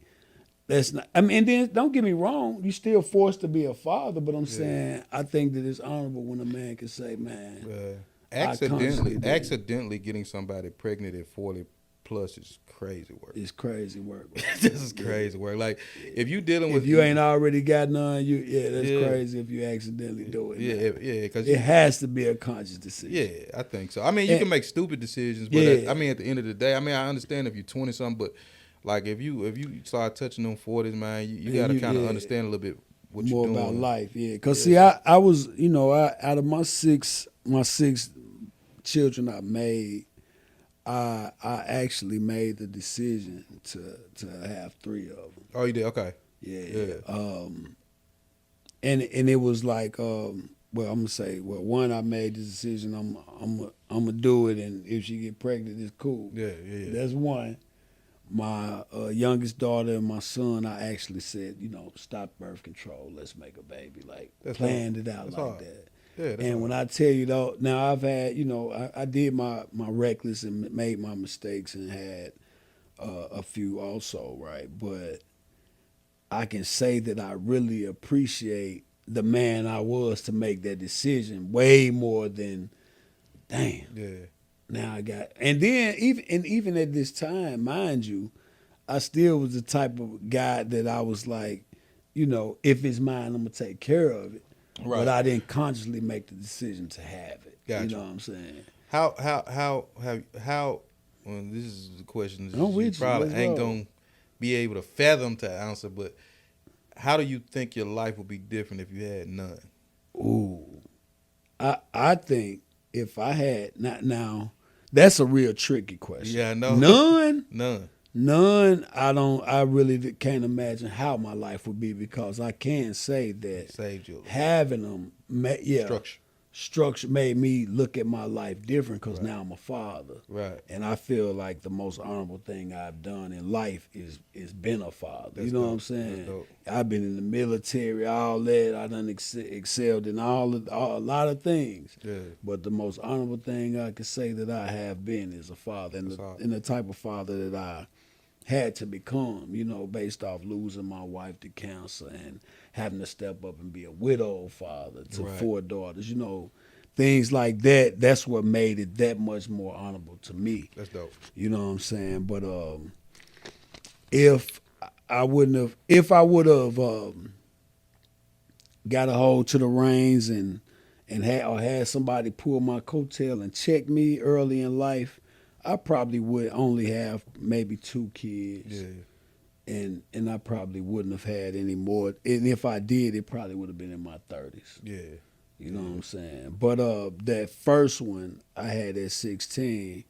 I mean, and then don't get me wrong, you're still forced to be a father. But I'm saying I think that it's honorable when a man can say, man, accidentally getting somebody pregnant at 40 plus is crazy work. It's crazy work. This is crazy work. Like, if you dealing with, if you ain't already got none, that's crazy if you accidentally do it. Yeah, because it has to be a conscious decision. Yeah, I think so. I mean, you can make stupid decisions, but at the end of the day, I mean, I understand if you're 20 something, but like if you start touching them 40s, man, you got to kind of understand a little bit what you're doing. More about life, Because see, I was, out of my six children I made, I actually made the decision to have 3 of them. Oh, you did? Okay. Yeah. And it was like, I'm gonna say, one, I made the decision. I'm gonna do it, and if she get pregnant, it's cool. Yeah. That's one. My youngest daughter and my son, I actually said, stop birth control. Let's make a baby. Like, planned it out like that. Yeah, and when I tell you though, now I've had, I did my reckless and made my mistakes and had a few also, right? But I can say that I really appreciate the man I was to make that decision way more than, damn. Yeah. Now I got, and then even at this time, mind you, I still was the type of guy that I was like, if it's mine, I'm gonna take care of it. Right. But I didn't consciously make the decision to have it. Gotcha. You know what I'm saying? How? Well, this is the question you probably ain't gonna be able to fathom to answer, but how do you think your life would be different if you had none? Ooh, I think if I had now, that's a real tricky question. Yeah, I know. None. None. None, I really can't imagine how my life would be, because I can say that Saved you. having them, Structure. structure made me look at my life different, because Right. now I'm a father. Right. And I feel like the most honorable thing I've done in life is been a father. That's you know dope. what I'm That's saying? dope. I've been in the military, all that. I done excelled in a lot of things. Yeah. But the most honorable thing I could say that I have been is a father, and That's hard. the type of father that I had to become, based off losing my wife to cancer and having to step up and be a widow father to Right. 4 daughters, things like that. That's what made it that much more honorable to me. That's dope. You know what I'm saying? But if I would have got a hold to the reins and had somebody pull my coattail and check me early in life, I probably would only have maybe 2 kids. Yeah. And I probably wouldn't have had any more. And if I did, it probably would have been in my 30s. Yeah. You know what I'm saying? But that first one I had at 16,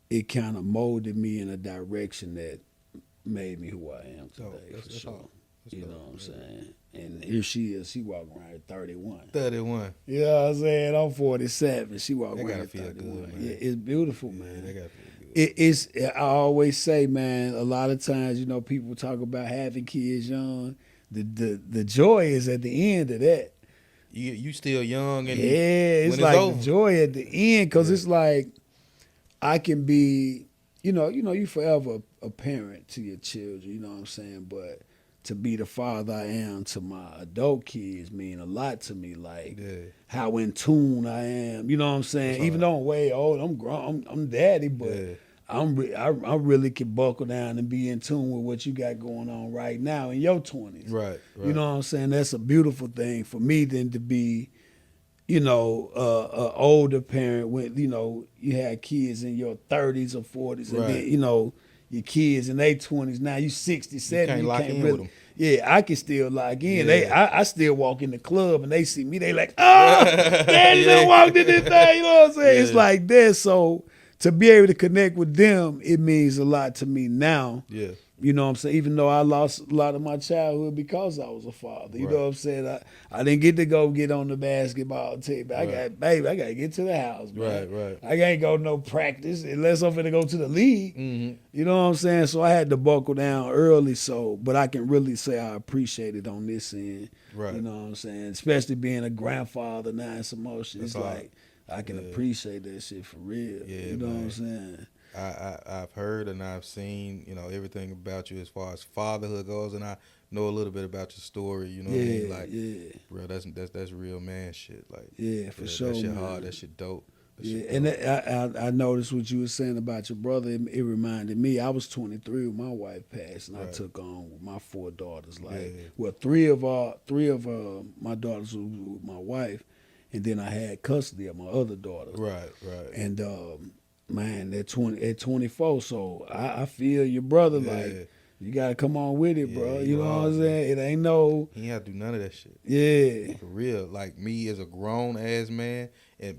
it kind of molded me in a direction that made me who I am today, That's for dope. sure. That's You know dope. what I'm saying? And here she is. She walking around at 31. 31. You know what I'm saying? I'm 47. She walking That around gotta at feel 31. good, man. Yeah, it's beautiful, Yeah, man. that gotta feel good. It's. I always say, man, a lot of times, people talk about having kids young. The joy is at the end of that. You still young and Yeah, it's when like over. the joy at the end, because Yeah. it's like I can be, you forever a parent to your children. You know what I'm saying? But to be the father I am to my adult kids mean a lot to me. Like Yeah. how in tune I am. You know what I'm saying? That's Even hard. though I'm way old, I'm grown, I'm daddy, but Yeah. I really can buckle down and be in tune with what you got going on right now in your 20s. Right. You know what I'm saying? That's a beautiful thing for me than to be, a older parent when, you had kids in your 30s or 40s, and Right. then, your kids in their 20s. Now you 67. You can't lock in with them. Yeah, I can still lock in. Yeah. I still walk in the club and they see me. They like, Daddy Yeah. done walked in this thing. You know what I'm saying? It's Yeah. like that. So to be able to connect with them, it means a lot to me now. Yeah. You know what I'm saying? Even though I lost a lot of my childhood because I was a father. You Right. know what I'm saying? I didn't get to go get on the basketball team. I Right. got to get to the house, man. Right. I can't go to no practice unless I'm finna go to the league. Mm-hmm. You know what I'm saying? So I had to buckle down early, but I can really say I appreciate it on this end. Right. You know what I'm saying? Especially being a grandfather now in some motion. That's It's hard. like I can Yeah. appreciate that shit for real. Yeah, you know what man. I'm saying? I've heard and I've seen, everything about you as far as fatherhood goes, and I know a little bit about your story. You know what I mean? Like, bro, that's real man shit. Like, Yeah, for sure, that shit man. hard. That shit dope. That Yeah, shit and dope. I noticed what you were saying about your brother. It reminded me. I was 23 when my wife passed, and I Right. took on with my 4 daughters. Like, Yeah. well, three of my daughters were with my wife, and then I had custody of my other daughter. Right. And man, at 24, so I feel your brother. Yeah. Like, you gotta come on with it, bro. Yeah, You know what hard, I'm man. saying? It ain't no, He ain't have to do none of that shit. yeah. For real. Like, me as a grown ass man, and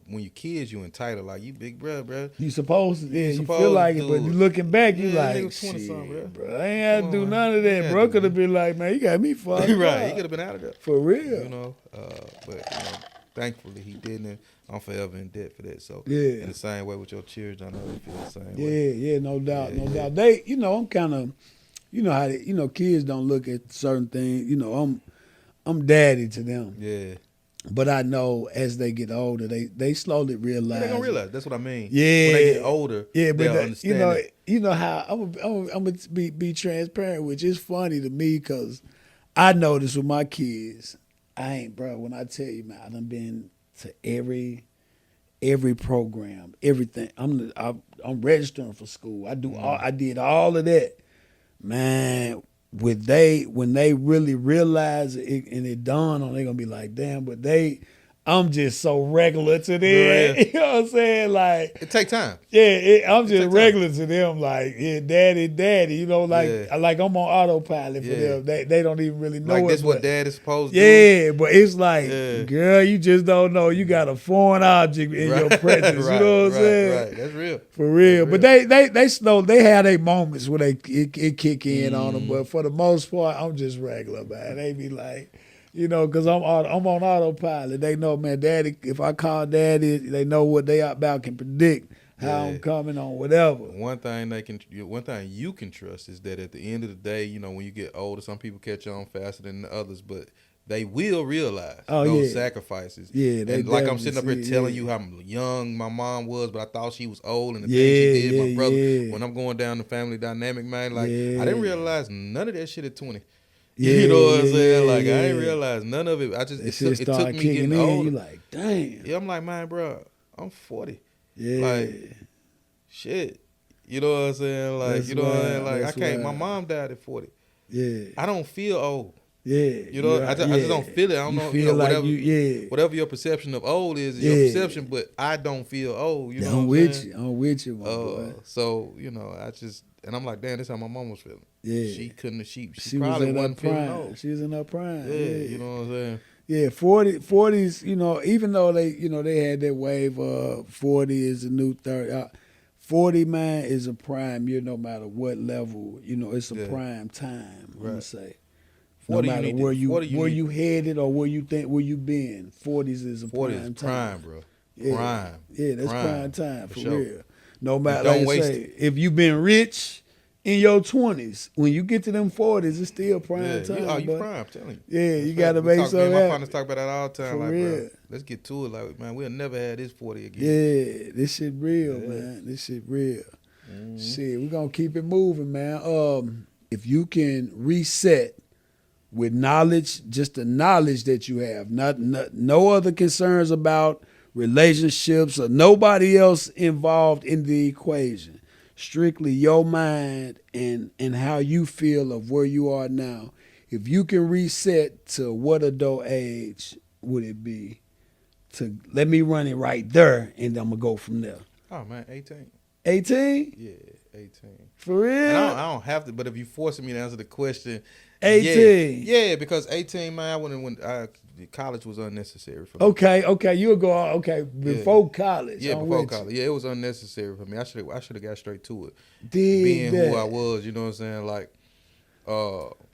when you kids, you entitled. Like, you big bro. You supposed to, yeah, you supposed feel like to it, but do you it. looking back, you Yeah, like, nigga 20-something, shit, bro. bro. I ain't had to Come do on, none of man. that, Yeah, bro. dude. Could have been like, man, you got me fucked Right. He up. could have been out of there. For real. But thankfully he didn't. I'm forever in debt for that. So Yeah. in the same way with your children, I know you feel the same Yeah, way. yeah, no doubt, Yeah, no yeah. doubt. They, I'm kind of, how they, kids don't look at certain things. I'm daddy to them, Yeah. but I know as they get older, they slowly realize. They're gonna realize. That's what I mean. Yeah. When they get older, Yeah, but they'll understand that. you know how I'm gonna be transparent, which is funny to me because I notice with my kids, bro. When I tell you, man, I done been to every program, everything. I'm registering for school. I did all of that, man. When they really realize it and it dawned on, they gonna be like, damn. But I'm just so regular to them. Yeah. You know what I'm saying? Like, It take time. yeah, I'm just take regular to them. Like, yeah, daddy. You know, like, Yeah. like I'm on autopilot for Yeah. them. They don't even really know Like it. this but, what dad is supposed to do. yeah, but it's like, Yeah. girl, you just don't know. You got a foreign object in your presence. You know what I'm saying? Right. That's real. For real. That's But they slow. They have their moments where it kick in on them. But for the most part, I'm just regular, man. They be like, you know, because I'm on autopilot. They know, man, daddy, if I call daddy, they know what they about can predict how I'm coming on whatever. One thing you can trust is that at the end of the day, you know, when you get older, some people catch on faster than the others, but they will realize those sacrifices. Yeah, and like I'm sitting up here telling you how young my mom was, but I thought she was old, and the things she did, my brother. When I'm going down the family dynamic, man, like I didn't realize none of that shit at 20. You know what I'm saying? Like I didn't realize none of it. I just it took me getting older. You like, damn. Yeah, I'm like, man, bro, I'm 40. Yeah. Like, shit. You know what I'm saying? Like, That's you know what I'm saying? wild. Like, That's I can't. wild. My mom died at 40. Yeah. I don't feel old. Yeah. You know, I just don't feel it. I don't know. You know, like whatever, whatever your perception of old is your perception, but I don't feel old. You know I'm what I'm with saying? you. I'm with you, my boy. So, you know, and I'm like, damn, this is how my mom was feeling. Yeah. She couldn't, she was probably in wasn't her feeling prime. old. She was in her prime. Yeah, you know what I'm saying? Yeah, 40s, you know, even though they had that wave of 40 is a new 30. 40, man, is a prime year no matter what level. You know, it's a prime time, I'm going to say. No matter where you headed or where you been, 40s is a prime time. 40 is prime, bro. Yeah. Prime. Yeah, that's prime time for sure. real. No matter, don't like waste I say, if you've been rich in your 20s, when you get to them 40s, it's still prime time. You prime, I'm telling you. Yeah, you got to make something happen. My partners talk about that all the time. For like, real. bro, let's get to it. Like, man, we'll never have this 40 again. Yeah, this shit real, man. This shit real. Mm-hmm. Shit, we're going to keep it moving, man. If you can reset with knowledge, just the knowledge that you have, no other concerns about relationships or nobody else involved in the equation. Strictly your mind and how you feel of where you are now. If you can reset to what adult age would it be? To let me run it right there, and I'm gonna go from there. Oh man, 18. 18? Yeah, 18. For real? And I don't have to, but if you're forcing me to answer the question, 18. Yeah, because 18, man, when college was unnecessary for me. Okay, you'll go before college. Yeah, before college. Yeah, it was unnecessary for me. I should have got straight to it. Being who I was, you know what I'm saying? Like,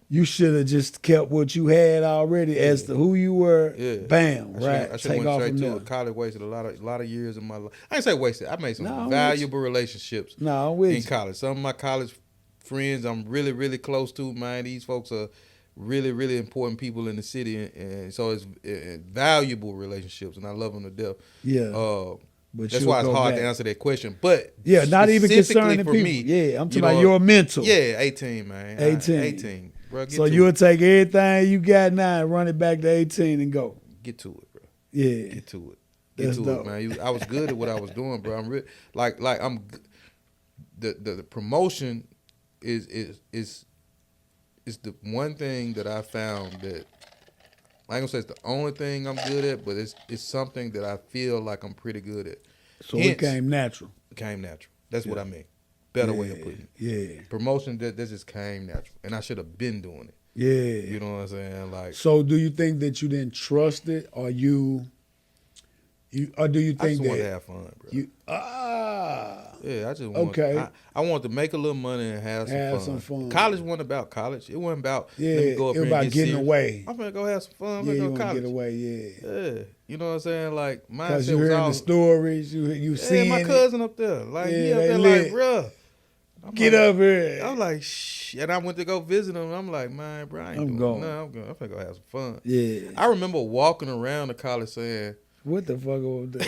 you should have just kept what you had already as to who you were. Yeah. Bam, right. I should have went straight to it. College wasted a lot of years of my life. I ain't say wasted. I made some valuable relationships in college. Some of my college friends I'm really, really close to, man. These folks are really, really important people in the city, and so it's valuable relationships, and I love them to death. Yeah. But that's why it's hard to answer that question. But yeah, not even concerning for people. Me, yeah, I'm talking about your mental. Yeah, 18, man. 18. Bro, so you'll take everything you got now and run it back to 18 and go. Get to it, bro. Yeah. Get to it. Get to it, man. I was good at what I was doing, bro. I'm the promotion is the one thing that I found that I ain't gonna say it's the only thing I'm good at, but it's something that I feel like I'm pretty good at. So it came natural. It came natural. That's what I mean. Better way of putting it. Yeah. Promotion that just came natural, and I should have been doing it. Yeah. You know what I'm saying? Like. So do you think that you didn't trust it, or do you think I just that want to have fun, bro? Yeah, I just want. Okay. I want to make a little money and have some fun. College wasn't about college. It wasn't about let me go up here and about get getting serious. away. I'm gonna go have some fun. Yeah, I'm you gonna go to college. Get away. Yeah. You know what I'm saying? Like mindset because you was heard all the stories. You see my cousin up there. Like he up there lit. like, bruh. Get up here. I'm like, shh. And I went to go visit him. I'm like, man, bro, I ain't doing nothing. I'm gonna go have some fun. Yeah. I remember walking around the college saying, what the fuck was that?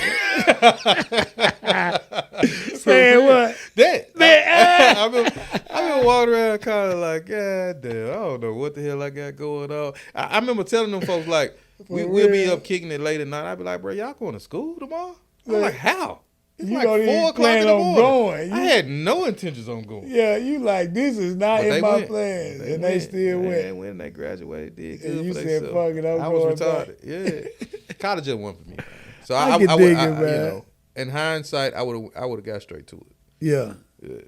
Saying what? That. I've been walking around college like, God damn, I don't know what the hell I got going on. I remember telling them folks, like, we'll be up kicking it late at night. I'd be like, bro, y'all going to school tomorrow? I'm like, how? It's You like don't 4 even o'clock plan in the on morning. going. I had no intentions on going. Yeah, you like, this is not But in they my went. plans. They and went. they still went. They went and they graduated. Did good And you for said, themselves. fuck it, I'm I going was retarded. back. Yeah. College just wasn't for me, man. So I can dig it, man. you know, in hindsight, I would have got straight to it. Yeah. Yeah.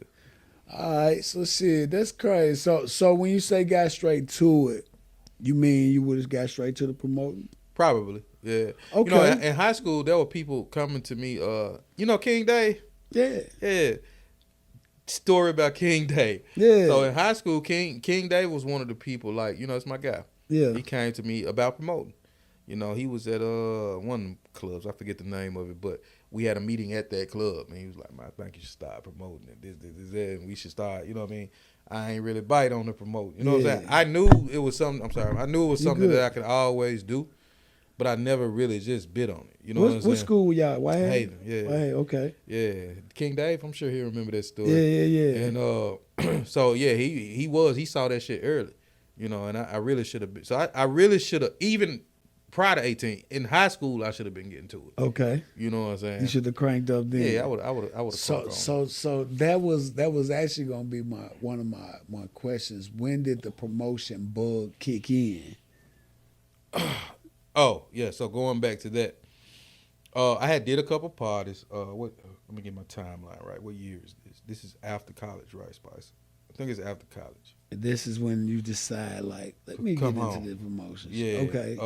All right, so shit, that's crazy. So when you say got straight to it, you mean you would have got straight to the promoting? Probably. Yeah. Okay. You know, in high school, there were people coming to me. You know, King Day. Yeah. Yeah. Story about King Day. Yeah. So in high school, King Day was one of the people. Like, you know, it's my guy. Yeah. He came to me about promoting. You know, he was at one of them clubs. I forget the name of it, but we had a meeting at that club, and he was like, "Man, I think you should start promoting it. This, that, and we should start." You know what I mean? I ain't really bite on the promote. You know what I'm saying? I knew it was something. I'm sorry. I knew it was something that I could always do, but I never really just bit on it. You know what I'm saying? What school were y'all? Whitehaven? Haven, yeah. Whitehaven, okay. Yeah, King Dave. I'm sure he'll remember that story. Yeah. And so yeah, he saw that shit early. You know, and I really should have been. So I really should have, even prior to 18 in high school, I should have been getting to it. Okay. You know what I'm saying? You should have cranked up then. Yeah, I would. So that was actually gonna be one of my questions. When did the promotion bug kick in? Oh yeah. So going back to that, I had did a couple parties. Let me get my timeline right. What year is this? This is after college, right, Spice? I think it's after college. This is when you decide, like, let me get into the promotions. Yeah. Okay.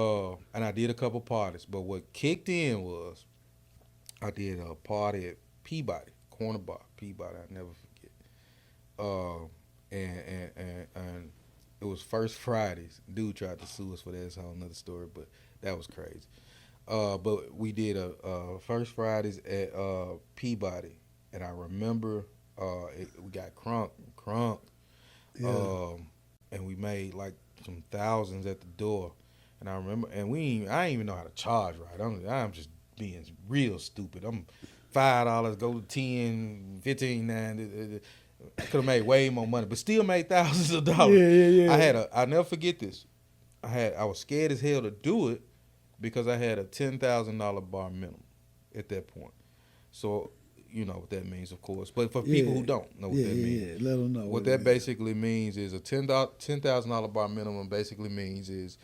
And I did a couple parties, but what kicked in was I did a party at Peabody, Corner Bar, Peabody. I never forget. And it was First Fridays. Dude tried to sue us for that. It's a whole another story, but that was crazy. But we did a First Fridays at Peabody, and I remember we got crunk. Yeah. And we made like some thousands at the door, and I remember, and I ain't even know how to charge right. I'm just being real stupid. I'm $5 go to 10, 15, 9. Could have made way more money, but still made thousands of dollars. Yeah. I'll never forget this. I was scared as hell to do it because I had a $10,000 bar minimum at that point. So you know what that means, of course. But for people who don't know what that means, let them know. What that basically means is a $10,000 bar minimum basically means is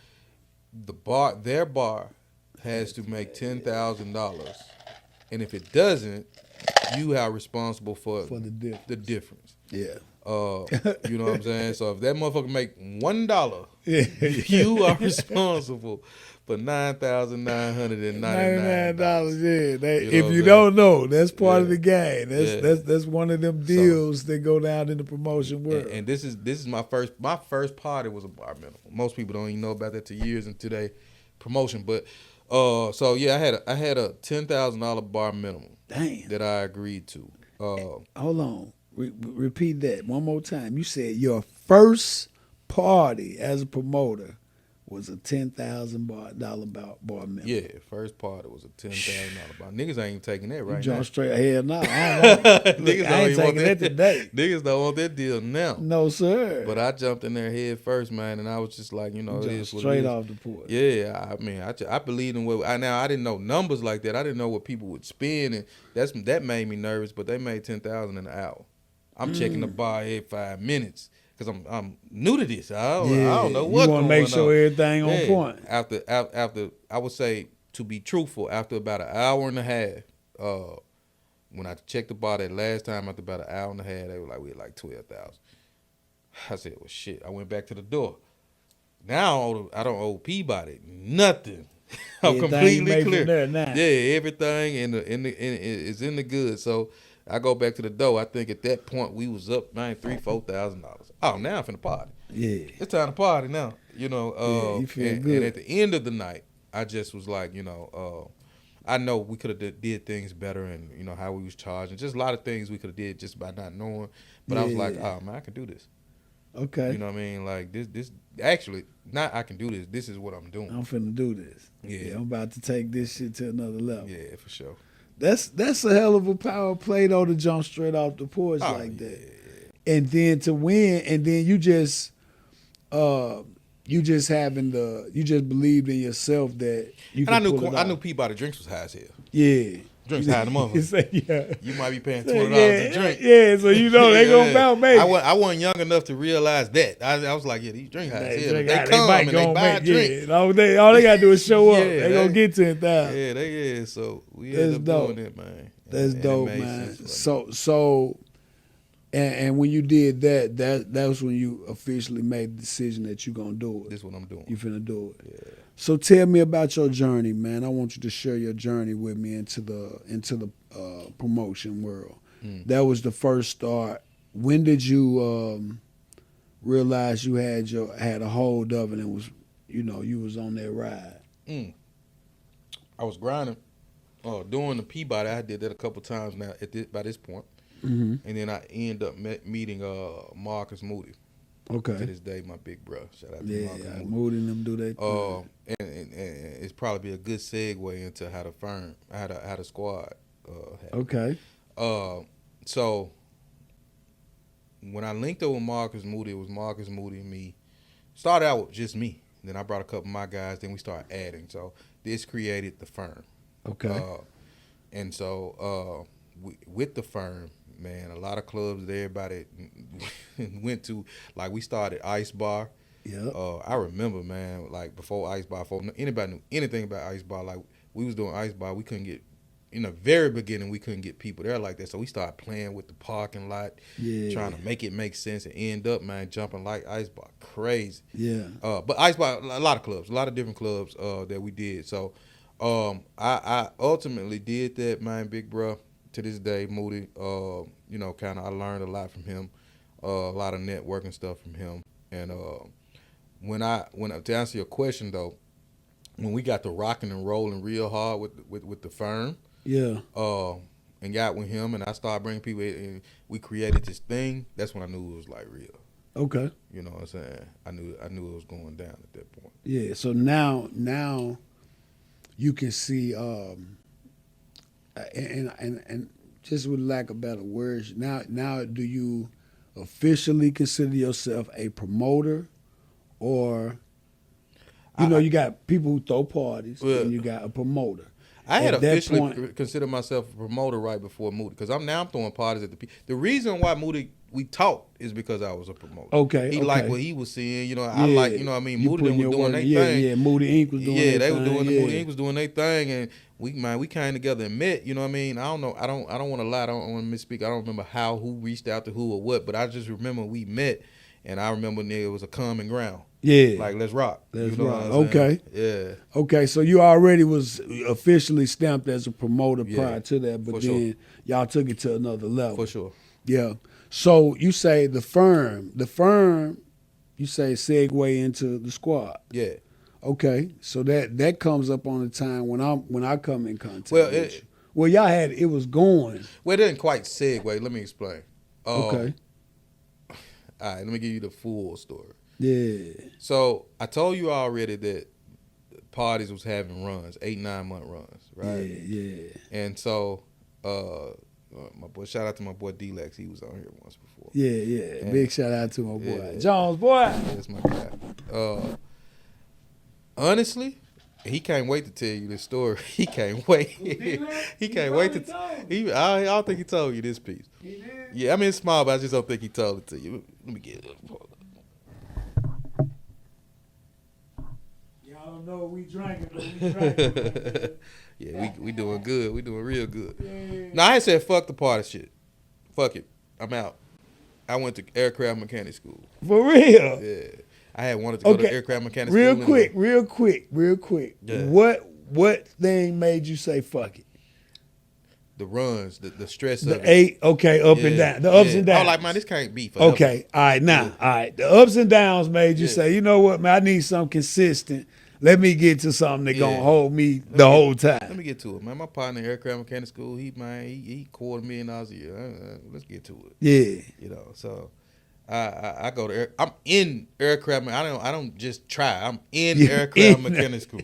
their bar has to make $10,000, and if it doesn't, you are responsible for the difference. Yeah. You know what I'm saying? So if that motherfucker make $1, you are responsible for $9,999. Yeah. If you don't know, that's part of the game. That's one of them deals that go down in the promotion world. And this is my first party was a bar minimum. Most people don't even know about that till years into their promotion. But so yeah, I had a $10,000 bar minimum. Damn. That I agreed to. Hold on. Repeat that one more time. You said your first party as a promoter was a $10,000 bar minimum. Yeah, first party was a $10,000 bar. Niggas ain't even taking that right now. John straight ahead now. I ain't taking that today. Niggas don't want that deal now. No, sir. But I jumped in there head first, man, and I was just like, you know, it is what it is. Straight off the porch. Yeah, I mean, I believed in what. Now I didn't know numbers like that. I didn't know what people would spend, and that made me nervous. But they made $10,000 in an hour. I'm checking the bar every 5 minutes. Because I'm new to this. I don't know what. You want to make sure everything on point. After I would say, to be truthful, after about an hour and a half, when I checked the bar that last time, after about an hour and a half, they were like, we had like 12,000. I said, well, shit. I went back to the door. Now I don't owe Peabody nothing. I'm completely clear. Yeah, everything is in the good. So I go back to the door. I think at that point we was up $3,000-$4,000. Oh, now I'm finna party. Yeah, it's time to party now. You know, you feel good. And at the end of the night, I just was like, you know, I know we could have did things better, and you know how we was charging. Just a lot of things we could have did just by not knowing. But I was like, oh man, I can do this. Okay. You know what I mean? Like this actually, not I can do this. This is what I'm doing. I'm finna do this. Yeah, I'm about to take this shit to another level. Yeah, for sure. That's a hell of a power play though, to jump straight off the porch like that. And then to win, and then you just believed in yourself that you. And I knew Peabody drinks was high as hell. Yeah. Drinks high the He motherfucker. said, yeah. You might be paying Yeah, $20 a drink. Yeah, so you know they gonna bounce, baby. I wasn't young enough to realize that. I was like, yeah, these drink high as hell. They They come might and go they and buy a make, drink. yeah. All they gotta do is show up. Yeah, They gonna get 10,000. Yeah, they is. So we That's ended up dope. doing it, man. That's And dope, it made man. sense. So, and when you did that was when you officially made the decision that you gonna do it. This is what I'm doing. You finna do it. Yeah. So tell me about your journey, man. I want you to share your journey with me into the promotion world. That was the first start. When did you realize you had a hold of it and was, you was on that ride? I was grinding, doing the Peabody. I did that a couple times now by this point. Mm-hmm. And then I end up meeting Marcus Moody. Okay. To this day, my big bro. Shout out to Marcus Moody. Moody and them do that thing. And it's probably a good segue into how the firm, how the squad happened. Okay. So when I linked up with Marcus Moody, it was Marcus Moody and me. Started out with just me. Then I brought a couple of my guys. Then we started adding. So this created the firm. Okay. And so with the firm, man, a lot of clubs that everybody went to. Like we started Ice Bar. Yeah. I remember, man, like before Ice Bar, before anybody knew anything about Ice Bar, like we was doing Ice Bar, we couldn't get, in the very beginning, we couldn't get people there like that. So we started playing with the parking lot, trying to make it make sense, and end up, man, jumping like Ice Bar, crazy. Yeah. But Ice Bar, a lot of clubs, a lot of different clubs that we did. So I ultimately did that, man, big bro. To this day, Moody, kind of I learned a lot from him, a lot of networking stuff from him. And when to answer your question though, when we got to rocking and rolling real hard with the firm, and got with him, and I started bringing people in, and we created this thing. That's when I knew it was like real. Okay. You know what I'm saying? I knew it was going down at that point. Yeah. So now you can see, and just with lack of better words, now do you officially consider yourself a promoter, or you got people who throw parties and you got a promoter? I had officially considered myself a promoter right before Moody, because I'm throwing parties at the reason why Moody we talked is because I was a promoter. Okay. He liked what he was seeing. I like, what I mean? Moody was doing their thing. Yeah, Moody Inc. was doing their thing. Yeah, they were doing Moody Inc. was doing their thing, and we came together and met. You know what I mean? I don't know. I don't want to lie. I don't want to misspeak. I don't remember who reached out to who or what, but I just remember we met, and I remember it was a common ground. Yeah. Like, let's rock. Let's rock. Okay. Yeah. Okay, so you already was officially stamped as a promoter prior to that, but then y'all took it to another level. For sure. Yeah. So you say the firm, you say segue into the squad. Yeah. Okay. So that comes up on the time when I come in contact well, with you. Well, y'all had, it was going. Well, it didn't quite segue. Let me explain. Okay. All right, let me give you the full story. Yeah. So I told you already that parties was having runs, 8-9 month runs, right? Yeah. And so my boy, shout out to my boy D-Lex. He was on here once before. Yeah. And big shout out to my boy. Jones, boy. That's my guy. Honestly, he can't wait to tell you this story. He can't wait. He can't wait to. I don't think he told you this piece. He did? Yeah, I mean it's small, but I just don't think he told it to you. Let me get it. Y'all don't know what we drinking, but we drinking. Yeah, we doing good. We doing real good. Yeah. No, I said fuck the party shit. Fuck it. I'm out. I went to aircraft mechanic school. For real? Yeah. I had wanted to go to aircraft mechanic school. Real quick. Yeah. What thing made you say fuck it? The runs, the stress of The it. 8, okay, up and down. The ups and downs. I was like, man, this can't be forever. Okay, all right, now, all right. The ups and downs made you say, you know what, man, I need something consistent. Let me get to something that's going to hold me the whole time. Let me get to it, man. My partner in aircraft mechanic school, he $250,000 a year. Let's get to it. Yeah. So I go to I'm in aircraft. I don't just try. I'm in aircraft mechanic school.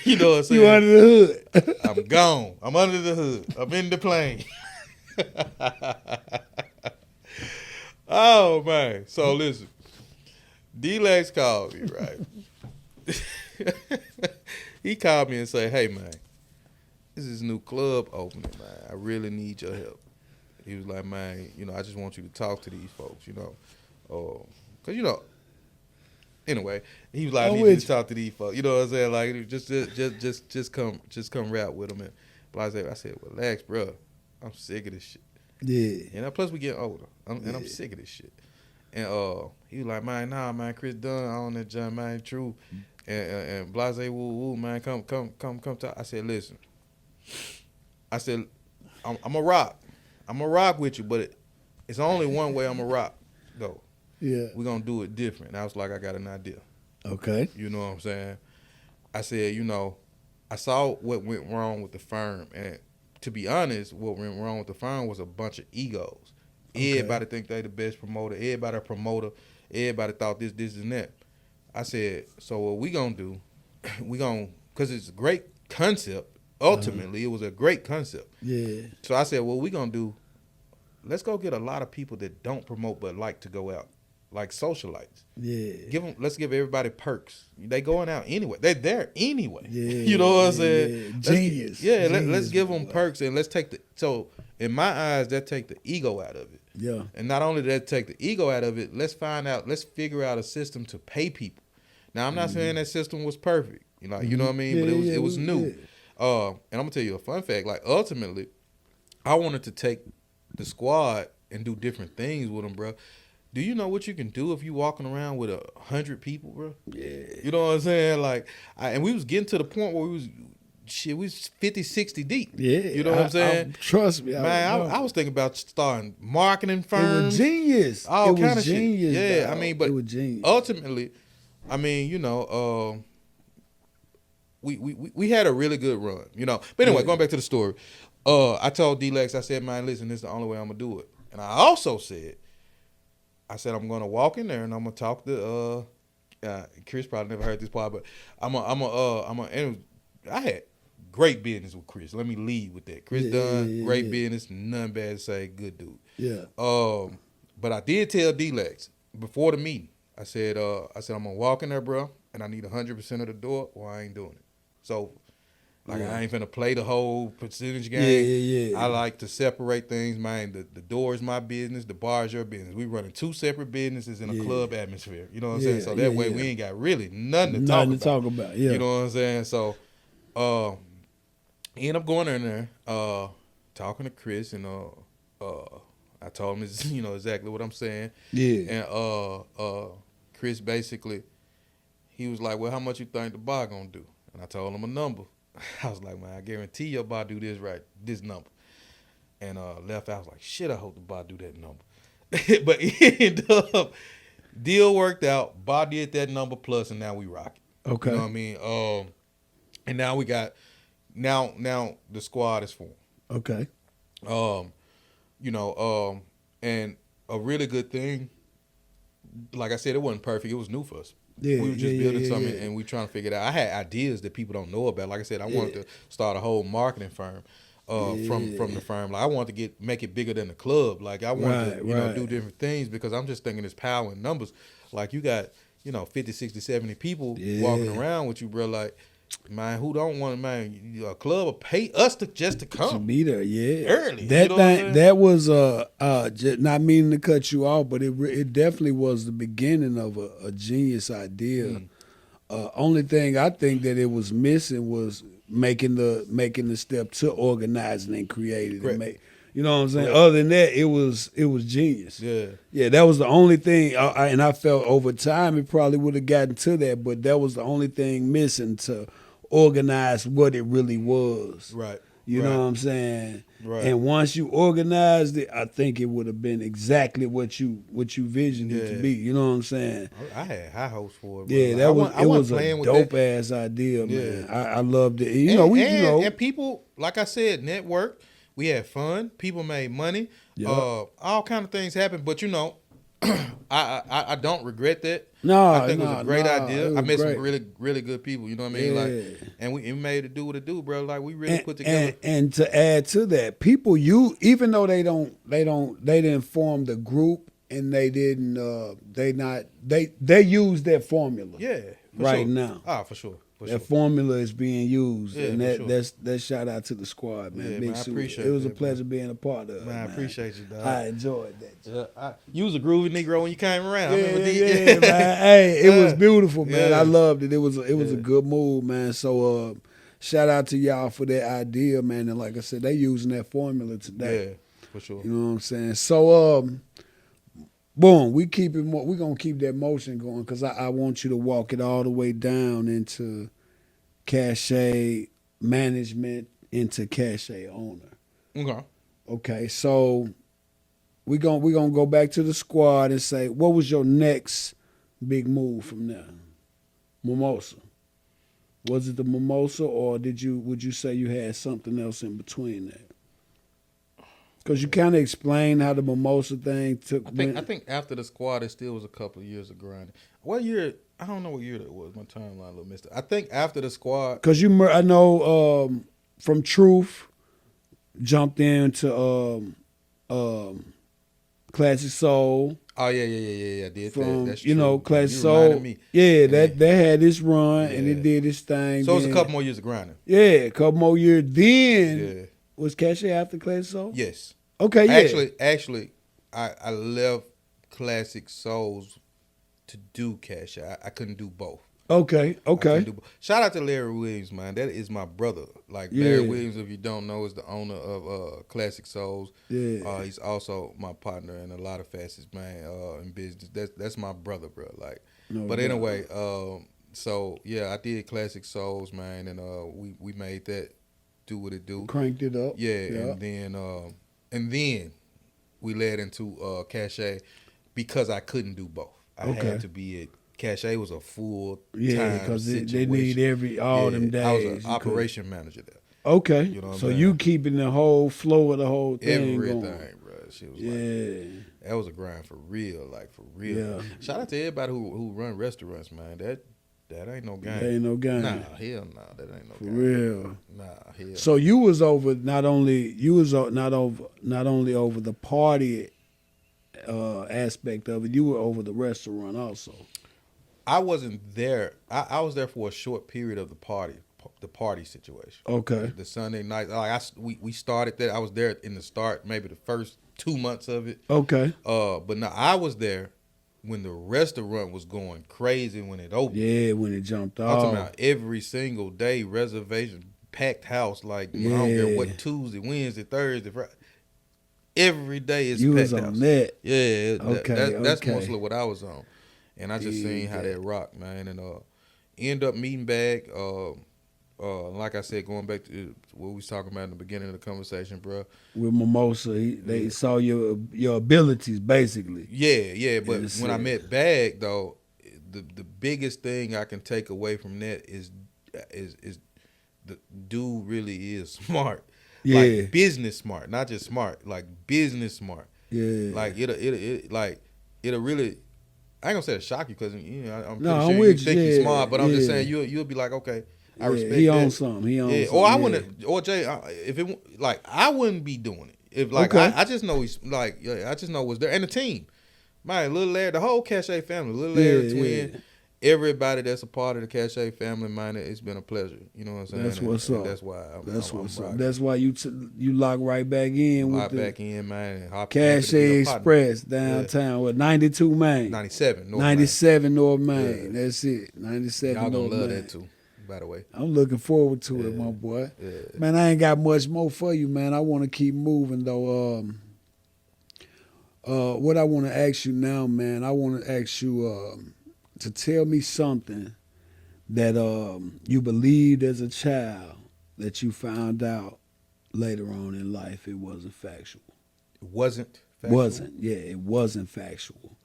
You know what I'm saying? You under the hood. I'm gone. I'm under the hood. I'm in the plane. Oh man. So listen, D-Lex called me, right? He called me and said, "Hey man, this is new club opening, man. I really need your help. He was like, man, I just want you to talk to these folks, because anyway, he was like, I need you to talk to these folks. You know what I'm saying? Like, just come rap with them. And I said, well, relax, bro. I'm sick of this shit. Yeah. And plus we getting older, and I'm sick of this shit. And he was like, man, nah, man, Chris Dunn on that John, man, true. And Blase, woo, man, come talk. I said, listen. I said, I'm a rock. I'm a rock with you, but it's only one way I'm a rock, though. Yeah. We're going to do it different. And I was like, I got an idea. Okay. You know what I'm saying? I said, I saw what went wrong with the firm. And to be honest, what went wrong with the firm was a bunch of egos. Okay. Everybody think they the best promoter. Everybody a promoter. Everybody thought this, and that. I said, so what we going to do, because it's a great concept. Ultimately, it was a great concept. Yeah. So I said, what we going to do, let's go get a lot of people that don't promote but like to go out. Like socialites. Yeah. Let's give everybody perks. They going out anyway. They're there anyway. Yeah. You know what I'm saying? Yeah. Genius. Let's give them perks and let's take so in my eyes, that take the ego out of it. Yeah. And not only that take the ego out of it, let's figure out a system to pay people. Now I'm not saying that system was perfect. You know what I mean? But it was new. Yeah. And I'm gonna tell you a fun fact. Like ultimately, I wanted to take the squad and do different things with them, bro. Do you know what you can do if you walking around with 100 people, bro? Yeah. You know what I'm saying? Like, and we was getting to the point where we was 50, 60 deep. Yeah. You know what I'm saying? Trust me. Man, I was thinking about starting marketing firms. It was genius. All kind of genius, shit. Yeah, dog. I mean, but it was genius. Ultimately, I mean, we had a really good run, But anyway, going back to the story, I told D-Lex, I said, man, listen, this is the only way I'm going to do it. And I also said, I'm going to walk in there and I'm going to talk to, Chris probably never heard this part, but I had great business with Chris. Let me lead with that. Chris Dunn, great business, nothing bad to say, good dude. Yeah. But I did tell D-Lex before the meeting, I said, I'm going to walk in there, bro, and I need 100% of the door or I ain't doing it. So, I ain't finna play the whole percentage game. Yeah. I like to separate things, man. The door is my business. The bar is your business. We running two separate businesses in a club atmosphere. You know what I'm saying? So that way we ain't got really nothing to talk about. Yeah. You know what I'm saying? So, end up going in there, talking to Chris, and I told him, exactly what I'm saying. Yeah. And Chris basically, he was like, well, how much you think the bar gonna do? And I told him a number. I was like, man, I guarantee your bar do this number. And left out, I was like, shit, I hope the bar do that number. But it ended up, deal worked out, bar did that number plus, and now we rock it. Okay. You know what I mean? And now we got, now the squad is formed. Okay. And a really good thing, like I said, it wasn't perfect. It was new for us. Yeah, we were just building something, yeah. and we trying to figure it out. I had ideas that people don't know about. Like I said, I wanted to start a whole marketing firm from the firm. Like I wanted to make it bigger than the club. Like I wanted to do different things because I'm just thinking it's power in numbers. Like you got 50, 60, 70 people walking around with you, bro. Like, man, who don't want, man, a club will pay us to come. To be there, early. That was just not meaning to cut you off, but it definitely was the beginning of a genius idea. Only thing I think that it was missing was making the step to organizing and creating. Correct. You know what I'm saying? Correct. Other than that, it was genius. Yeah. That was the only thing, and I felt over time it probably would have gotten to that, but that was the only thing missing to organize what it really was. Right. You know what I'm saying? Right. And once you organized it, I think it would have been exactly what you visioned it to be. You know what I'm saying? I had high hopes for it. Bro. Yeah, it was a dope ass idea, man. I loved it. And people, like I said, network. We had fun. People made money. All kind of things happened. But I don't regret that. I think it was a great idea. I met some really, really good people. You know what I mean? Like, and we made it do what it do, bro. Like we really put together. And to add to that, people even though they didn't form the group and they didn't they use that formula. Yeah. Now. Ah, for sure. For that sure. formula is being used, Yeah, and for sure. that's shout out to the squad, man. Yeah, Big man, I Super. appreciate It was a that, pleasure man. being a part of it, Man, I man. appreciate you, dog. I enjoyed that. You was a groovy Negro when you came around. I remember Yeah, man. Hey, it was beautiful, man. Yeah. I loved it. It was a Yeah. good move, man. So shout out to y'all for that idea, man. And like I said, they using that formula today. Yeah, for sure. You know what I'm saying? So boom, we gonna keep that motion going because I want you to walk it all the way down into Cache management into Cache owner. Okay. Okay, so we gonna go back to the squad and say, what was your next big move from there? Mimosa. Was it the mimosa, or would you say you had something else in between that? Because you kind of explained how the mimosa thing took. I think after the squad, it still was a couple of years of grinding. What year? I don't know what year that was. My timeline a little missed. I think after the squad. Because I know from Truth, jumped into Classic Soul. Oh yeah. I did From that. That's true. Classic You Soul. reminded me. Yeah, that had its run and it Yeah. did its thing. So it was a then- couple more years of grinding. Yeah, a couple more years. Then Yeah. was Cache after Classic Soul? Yes. Okay, yeah. Actually, I left Classic Souls to do Cache. I couldn't do both. Okay. Shout out to Larry Williams, man. That is my brother. Like Yeah. Larry Williams, if you don't know, is the owner of Classic Souls. Yeah. He's also my partner in a lot of facets, man. In business, that's my brother, bro. Like, No but doubt. anyway, so yeah, I did Classic Souls, man, and we made that do what it do. Cranked it up. Yeah, and then we led into Cache because I couldn't do both. I Okay. had to be at Cache was a full Yeah, because they need all them days. I was You an could- operation manager there. Okay. You know what I'm So saying? you keeping the whole flow of the whole thing Everything, going. bro. She was Yeah. like, that was a grind for real, like for real. Yeah. Shout out to everybody who run restaurants, man. That ain't no game. That ain't no game. Nah, hell no, that ain't no For game. real. Nah, hell. So you was over not only over the party aspect of it, you were over the restaurant also. I wasn't there. I was there for a short period of the party situation. Okay. The Sunday night, like we started that. I was there in the start, maybe the first 2 months of it. Okay. But now I was there when the restaurant was going crazy when it opened. Yeah, when it jumped I'm off. talking about every single day reservation, packed house. Like I don't care Yeah. what Tuesday, Wednesday, Thursday, Friday. Every day is You packed was house. on that. Yeah, that's okay. mostly what I was on, and I just Yeah, seen how that rocked, man, and end up meeting back. Like I said, going back to what we was talking about in the beginning of the conversation, bro. With Mimosa, they saw your abilities basically. Yeah, but Yes, when I sir. met Bag though, the biggest thing I can take away from that is the dude really is smart. Yeah. Like business smart, not just smart, like business smart. Yeah. Like it'll really. I ain't gonna say it'll shock you because I'm No, pretty I'm sure you with think you, he's yeah, smart, but I'm just yeah. saying you'll be like, okay, I Yeah, respect he that. owns something. He owns Yeah, something. or I yeah. wouldn't, or Jay, if it like I wouldn't be doing it if like Okay. I just know he's like I just know what's there and the team, man, Little Larry, the whole Cache family, Little Larry, Yeah, twin. yeah. Everybody that's a part of the Cache family, man, it's been a pleasure. You know what I'm saying? That's what's up. That's why. That's what's up. rocking. That's why you lock right back in Lock with the back in, man. And happy Cache to be a partner. Express downtown with 92 Main. 97, North 97 North Main. Yeah. That's it. 97 Y'all gonna North love Main. that too. By the way, I'm looking forward to it, my boy. yeah. Man, I ain't got much more for you, man. I want to keep moving though. What I want to ask you now, man, I want to ask you to tell me something that you believed as a child that you found out later on in life it wasn't factual. It wasn't. Factual, It wasn't factual.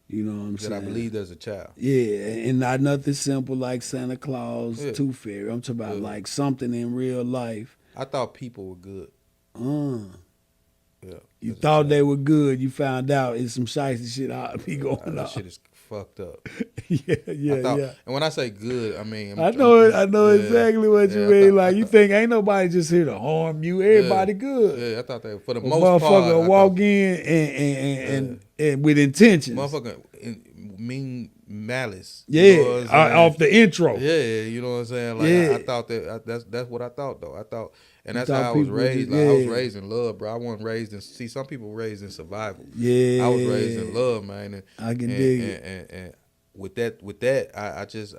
You know what I'm that saying? I believed as a child. Yeah, and not nothing simple like Santa Claus, Yeah. Tooth Fairy. I'm talking about Yeah. like something in real life. I thought people were good. Yeah. You as a thought child. they were good. You found out it's some shiesty shit out to be going That on. shit is fucked up. yeah. And when I say good, I mean I know yeah, exactly what you yeah, mean. Like you think ain't nobody just here to harm you. Everybody good. Yeah, I thought that for the A most part. motherfucker I walk thought- in and with intentions. Motherfucker, mean malice. Yeah, you know what I'm saying? off the intro. Yeah, you know what I'm saying. Like Yeah. I thought that's what I thought though. I thought, and You that's thought how I was people were raised. just- Like I was yeah. raised in love, bro. I wasn't raised in. See, some people were raised in survival. Yeah, I was raised in love, man. And, I can and, dig and, it. and with that, I just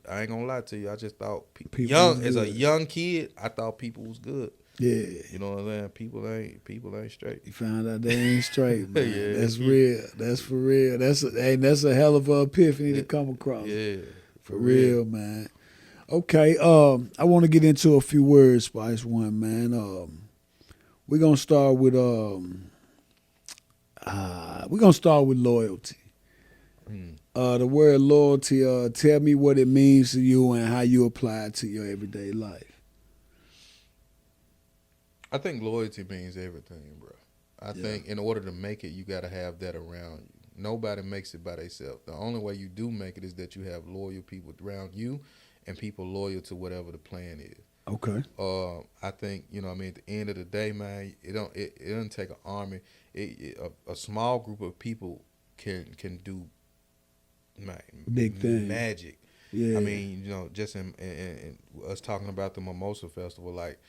I ain't gonna lie to you. I just thought People was as a good. young kid, I thought people was good. Yeah. You know what I'm saying? People ain't straight. You found out they ain't straight, man. Yeah. That's real. That's for real. That's a hell of a epiphany to come across. Yeah, For real, man. Okay, I want to get into a few words, Spice One, man. We're gonna start with loyalty. The word loyalty. Tell me what it means to you and how you apply it to your everyday life. I think loyalty means everything, bro. I think in order to make it, you got to have that around you. Nobody makes it by themselves. The only way you do make it is that you have loyal people around you and people loyal to whatever the plan is. Okay. I think, you know what I mean, at the end of the day, man, it doesn't take an army. A small group of people can do, man, Big thing. magic. Yeah. I mean, you know, just in us talking about the Mimosa Festival, like,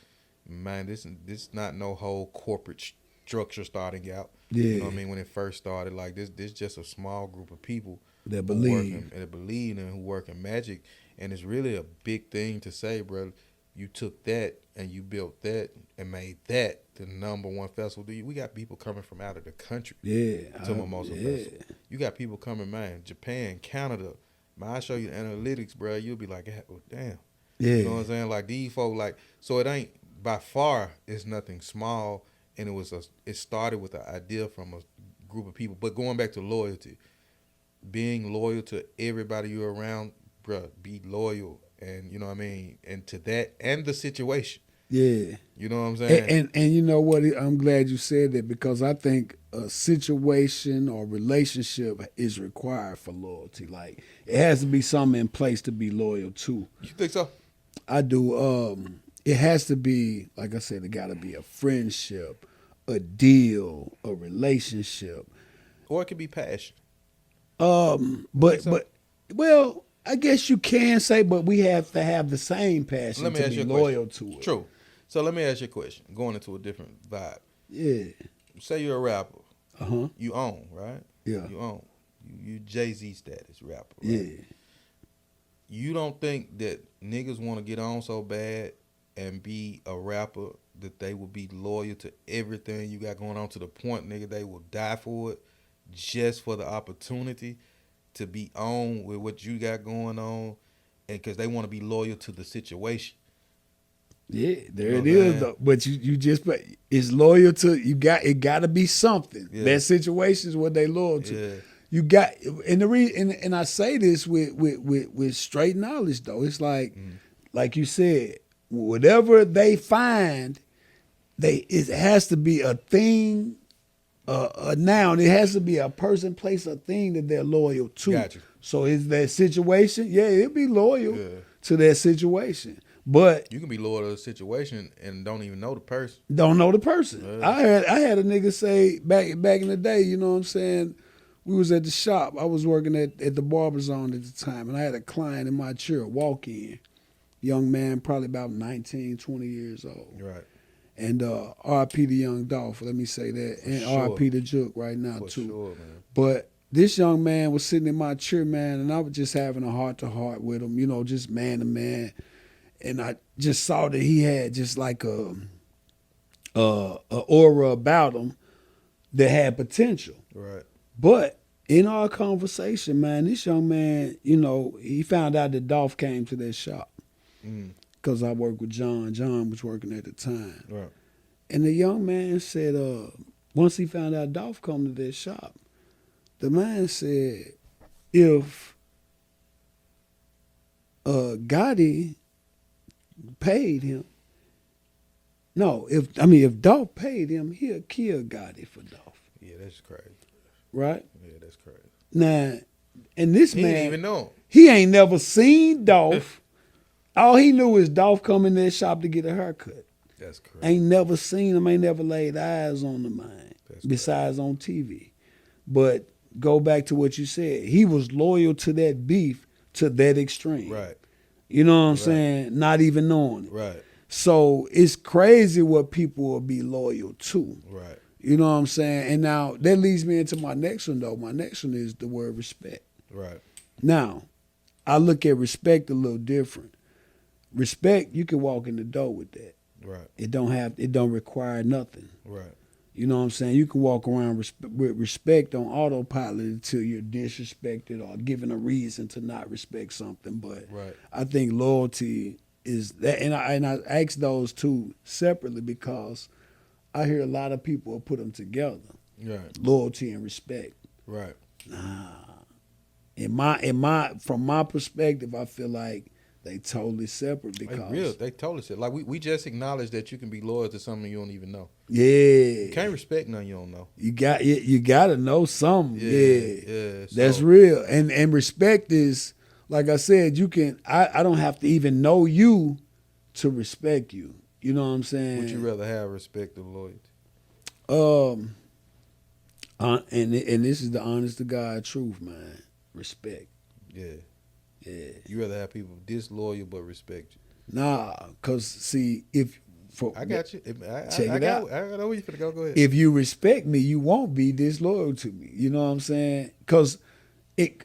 man, this not no whole corporate structure starting out. Yeah. You know what I mean? When it first started, like this just a small group of people That who believe. believe and who work in magic. And it's really a big thing to say, bro. You took that and you built that and made that the #1 festival. We got people coming from out of the country to Mimosa Festival. You got people coming, man, Japan, Canada. Man, I show you the analytics, bro. You'll be like, oh, damn. Yeah. You know what I'm saying? Like these folk, like, so it ain't by far. It's nothing small, and it started with an idea from a group of people. But going back to loyalty, being loyal to everybody you're around, bruh, be loyal, and you know what I mean, and to that and the situation. Yeah. You know what I'm saying? And you know what? I'm glad you said that because I think a situation or relationship is required for loyalty. Like it has to be something in place to be loyal to. You think so? I do. It has to be, like I said, it got to be a friendship, a deal, a relationship. Or it could be passion. But well, I guess you can say, but we have to have the same passion Let me to ask be you a loyal question. to it. True. So let me ask you a question. Going into a different vibe. Yeah. Say you're a rapper. Uh-huh. You own, right? Yeah. You own. You Jay-Z status rapper. Right? Yeah. You don't think that niggas want to get on so bad and be a rapper that they will be loyal to everything you got going on to the point, nigga, they will die for it just for the opportunity to be on with what you got going on, and because they want to be loyal to the situation. Yeah, there You know it what I'm is. saying? Though. But you just it's loyal to it. Got to be something. Yeah. That situation is what they loyal to. Yeah. You got and I say this with straight knowledge though. It's like you said, whatever they find, it has to be a thing, a noun. It has to be a person, place, a thing that they're loyal to. Gotcha. So is that situation? Yeah, it'll be loyal Yeah. to that situation. But You can be loyal to the situation and don't even know the person. don't know the person. Yeah. I had a nigga say back in the day, you know what I'm saying? We was at the shop. I was working at the barber zone at the time, and I had a client in my chair walk in. Young man, probably about 19, 20 years old. Right. And R.I.P. the Young Dolph, let me say that. And sure. R.I.P. the Jook right now, For too. sure, man. But this young man was sitting in my chair, man, and I was just having a heart-to-heart with him, you know, just man to man. And I just saw that he had just like a aura about him that had potential. Right. But in our conversation, man, this young man, you know, he found out that Dolph came to that shop because I worked with John. John was working at the time. Right. And the young man said, once he found out Dolph come to that shop, the man said, if Gotti paid him, if Dolph paid him, he'll kill Gotti for Dolph. Yeah, that's crazy. Right? Yeah, that's crazy. Now, and this He man, didn't even know him. he ain't never seen Dolph. All he knew is Dolph come in that shop to get a haircut. That's crazy. Ain't never seen him, ain't never laid eyes on the man, That's besides on TV. But go back to what you said. He was loyal to that beef to that extreme. Right. You know what I'm Right. saying? Not even knowing it. Right. So it's crazy what people will be loyal to. Right. You know what I'm saying? And now that leads me into my next one, though. My next one is the word respect. Right. Now, I look at respect a little different. Respect, you can walk in the door with that. Right. It don't require nothing. Right. You know what I'm saying? You can walk around with respect on autopilot until you're disrespected or given a reason to not respect something. But Right. I think loyalty is that, and I ask those two separately because I hear a lot of people put them together. Right. Loyalty and respect. Right. From my perspective, I feel like they totally separate because They totally said like we just acknowledge that you can be loyal to something you don't even know. Yeah, You can't respect nothing you don't know. you got to know something. Yeah. That's real. And respect is, like I said, you can. I don't have to even know you to respect you. You know what I'm saying? Would you rather have respect or loyalty? And this is the honest to God truth, man. Respect. Yeah. Yeah. You rather have people disloyal but respect you. Nah, cause see, I got you. Check it out. I know where you finna go. Go ahead. If you respect me, you won't be disloyal to me. You know what I'm saying? Because it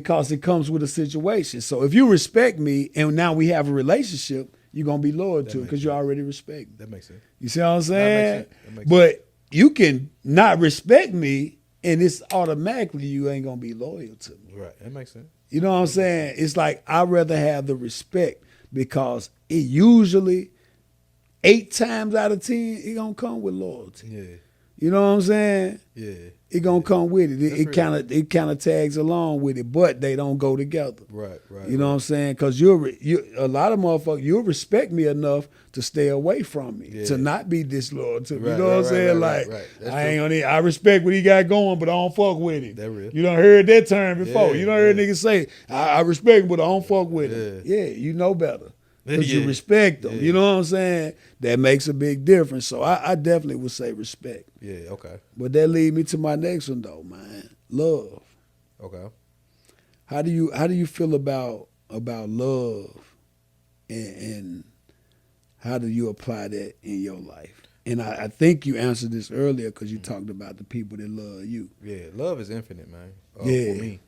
comes with a situation. So if you respect me and now we have a relationship, you're gonna be loyal to it because you already respect me. That makes sense. You see what I'm saying? That makes But you can not respect me and it's automatically you ain't gonna be loyal to me. Right. That makes sense. You know what I'm saying? It's like I'd rather have the respect because it usually 8 times out of 10, it gonna come with loyalty. Yeah. You know what I'm saying? Yeah. It gonna come with it. That's It kind of tags along with it, but they don't go together. Right. You know what I'm saying? Because you a lot of motherfuckers, you'll respect me enough to stay away from me, to not be disloyal to me. You know what I'm saying? I respect what he got going, but I don't fuck with him. That real. You done heard that term before. Yeah, you done heard niggas say, I respect him, but I don't fuck with him. Yeah, you know better. Because you respect them. You know what I'm saying? That makes a big difference. So I definitely would say respect. Yeah, okay. But that leads me to my next one though, man. Love. Okay. How do you feel about love and how do you apply that in your life? And I think you answered this earlier because you talked about the people that love you. Yeah, love is infinite, man. For me.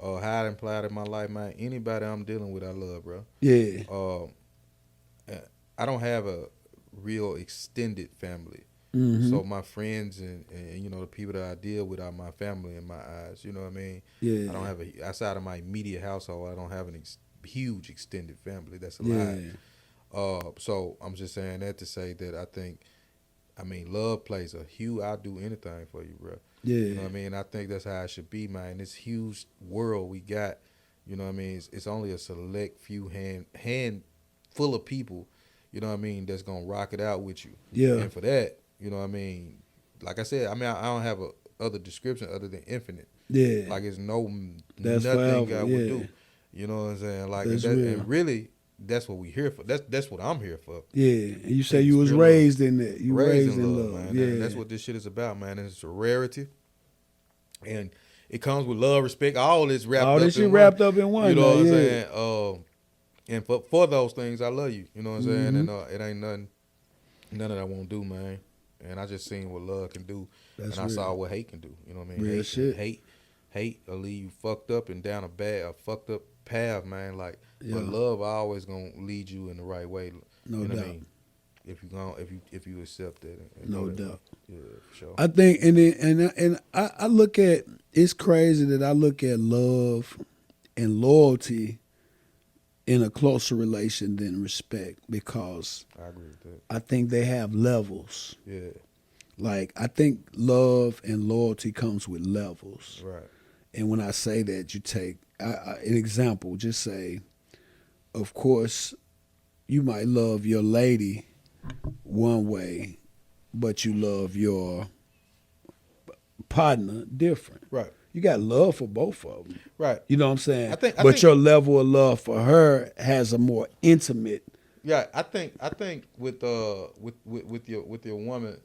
How I applied in my life, man. Anybody I'm dealing with, I love, bro. Yeah. I don't have a real extended family. Mm-hmm. So my friends and the people that I deal with are my family in my eyes. You know what I mean? Yeah. I don't have outside of my immediate household, I don't have an huge extended family. That's a lie. So I'm just saying that to say that I mean, love plays a huge. I'll do anything for you, bro. Yeah. You know what I mean? I think that's how it should be, man. This huge world we got, you know what I mean? It's only a select few handful of people, you know what I mean, that's gonna rock it out with you. Yeah. And for that, you know what I mean, like I said, I mean, I don't have a other description other than infinite. Yeah. Like it's That's nothing forever, God would do. You know what I'm saying? Like and really, that's what we here for. That's what I'm here for. Yeah. And you say you was raised in that. You raised in love. Man. Yeah. And that's what this shit is about, man. And it's a rarity. And it comes with love, respect, all this wrapped all up this in shit one. wrapped up in one. You know what I'm saying? And for those things, I love you. You know what I'm saying? And it ain't none that I won't do, man. And I just seen what love can do. That's and I saw what hate can do. You know what I mean? Real shit. Hate will leave you fucked up and down a fucked up path, man. Like, but love always gonna lead you in the right way. No doubt. What I mean? If you accept that. No doubt. Yeah, for sure. I think and I look at, it's crazy that I look at love and loyalty in a closer relation than respect, because I agree with that. I think they have levels. Yeah. Like, I think love and loyalty comes with levels. Right. And when I say that, you take an example, just say, of course, you might love your lady one way, but you love your partner different. Right. You got love for both of them. Right. You know what I'm saying? I think your level of love for her has a more intimate. Yeah, I think with your woman,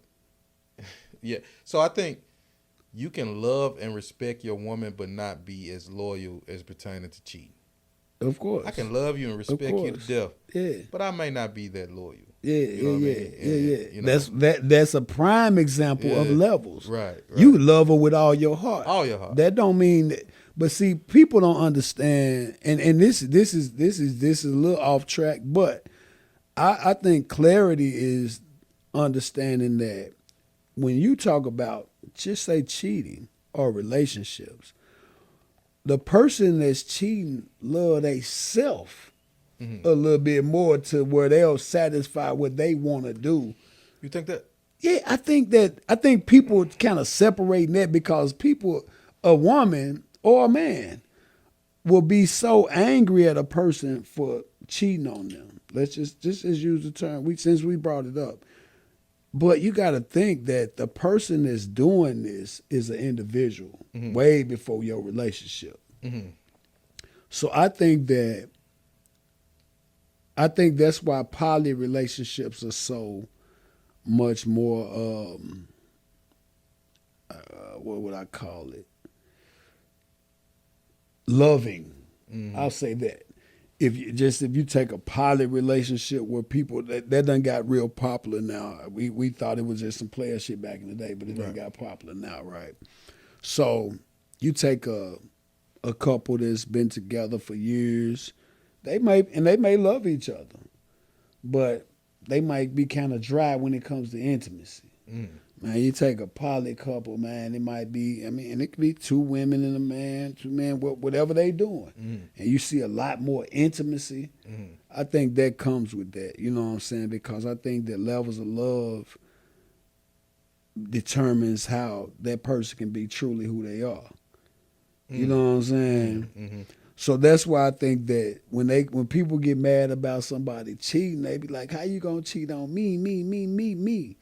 yeah. So I think you can love and respect your woman, but not be as loyal as pertaining to cheating. Of course. I can love you and respect you to death. Yeah. But I may not be that loyal. Yeah, You know what I mean? And, you know, That's a prime example of levels. Right. You love her with all your heart. All your heart. That don't mean that. But see, people don't understand, and this is a little off track, but I think clarity is understanding that when you talk about, just say, cheating or relationships, the person that's cheating love they self a little bit more to where they'll satisfy what they want to do. You think that? Yeah, I think people kind of separating that because a woman or a man will be so angry at a person for cheating on them. Let's just use the term since we brought it up. But you got to think that the person that's doing this is an individual way before your relationship. Mm-hmm. So I think that's why poly relationships are so much more, what would I call it? Loving. Mm-hmm. I'll say that. If you take a poly relationship where people that done got real popular now. We thought it was just some player shit back in the day, but it done got popular now, right? So you take a couple that's been together for years, they may love each other, but they might be kind of dry when it comes to intimacy. Mm. Man, you take a poly couple, man, it might be, and it could be two women and a man, whatever they doing. Mm. And you see a lot more intimacy. Mm. I think that comes with that, you know what I'm saying? Because I think that levels of love determines how that person can be truly who they are. Mm. You know what I'm saying? Mm-hmm. So that's why I think that when people get mad about somebody cheating, they be like, how you gonna cheat on me?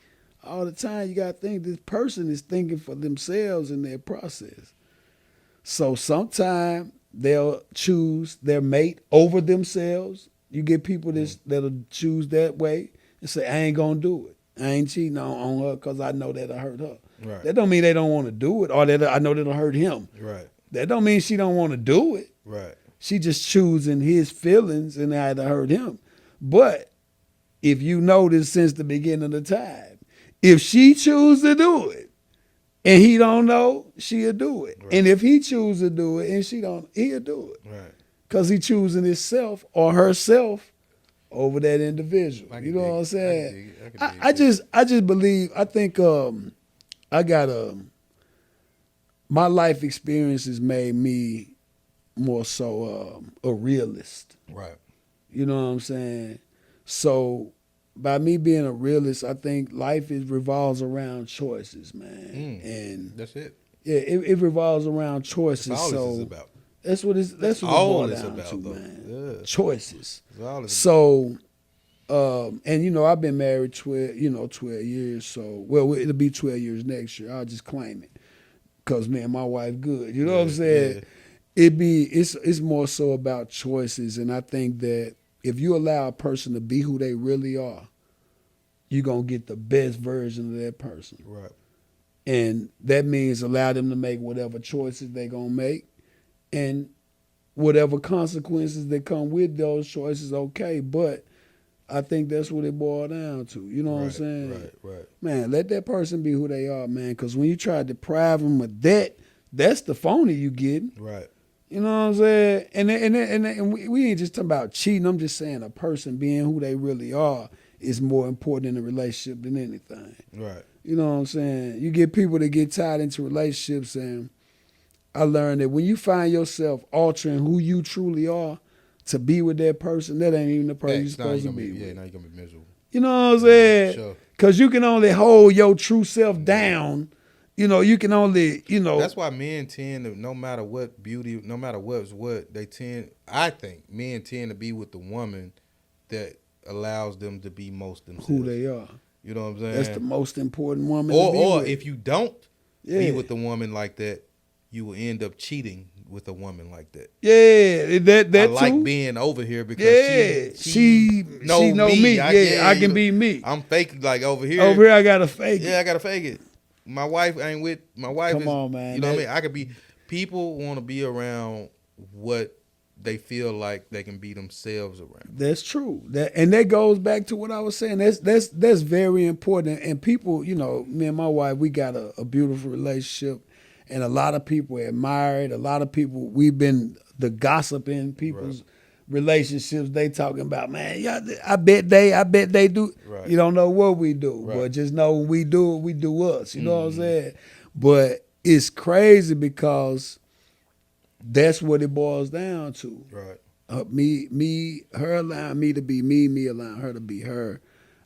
All the time, you got to think this person is thinking for themselves in their process. So sometimes they'll choose their mate over themselves. You get people that'll choose that way and say, I ain't going to do it. I ain't cheating on her because I know that'll hurt her. Right. That don't mean they don't want to do it or that I know that'll hurt him. Right. That don't mean she don't want to do it. Right. She just choosing his feelings and how to hurt him. But if you notice since the beginning of the time, if she choose to do it and he don't know, she'll do it. Right. And if he choose to do it and she don't, he'll do it. Right. Because he choosing himself or herself over that individual. You know what I'm saying? I just believe, I think I got my life experiences made me more so a realist. Right. You know what I'm saying? So by me being a realist, I think life revolves around choices, man. And that's it. Yeah, it revolves around choices. That's all this is about. That's what it's all it's about, to, though. man. Yeah. Choices. So, and I've been married 12 years. So, it'll be 12 years next year. I'll just claim it, cause man, my wife good. You know what I'm saying? Yeah. It's more so about choices, and I think that if you allow a person to be who they really are, you're going to get the best version of that person. Right. And that means allow them to make whatever choices they're going to make, and whatever consequences that come with those choices, okay. But I think that's what it boils down to. You know what I'm saying? Right. Man, let that person be who they are, man, because when you try to deprive them of that, that's the phony you getting. Right. You know what I'm saying? And we ain't just talking about cheating. I'm just saying a person being who they really are is more important in a relationship than anything. Right. You know what I'm saying? You get people that get tied into relationships, and I learned that when you find yourself altering who you truly are to be with that person, that ain't even the person you're supposed to be with. Yeah, now you're going to be miserable. You know what I'm saying? Sure. Because you can only hold your true self down. You can only, That's why men tend to, no matter what beauty, no matter what's what, I think men tend to be with the woman that allows them to be most themselves. Who they are. You know what I'm saying? That's the most important woman or, to be or with. If you don't be with a woman like that, you will end up cheating with a woman like that. Yeah, that I too. like being over here because she know me. I can be me. I'm fake like over here. Over here, I gotta fake it. Yeah, I gotta fake it. my wife ain't with my wife. Come is, on, man. You know what I mean? I could be. People want to be around what they feel like they can be themselves around. That's true. That goes back to what I was saying. That's very important. And people, you know, me and my wife, we got a beautiful relationship, and a lot of people admire it. A lot of people, we've been the gossip in people's relationships. They talking about, man, yeah, I bet they do. Right. You don't know what we do, Right. but just know when we do it, we do us. You know what I'm saying? But it's crazy because that's what it boils down to. Right. Her allowing me to be me allowing her to be her.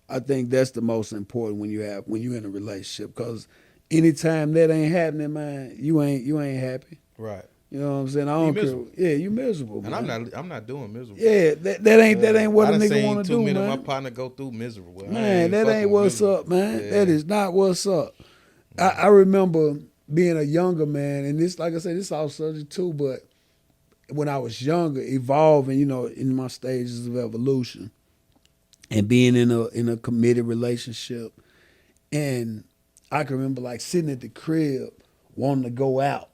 I think that's the most important when you're in a relationship. Because anytime that ain't happening, man, you ain't happy. Right. You know what I'm saying? I don't care. miserable. Yeah, you miserable. And man. I'm not doing miserable. Yeah, that ain't what I a done nigga seen want to too do, many man. of my partner go through miserable. Man, that ain't what's up, man. Yeah. That is not what's up. I remember being a younger man, and this, like I said, this all subject too, but when I was younger, evolving, you know, in my stages of evolution, and being in a committed relationship, and I can remember like sitting at the crib wanting to go out,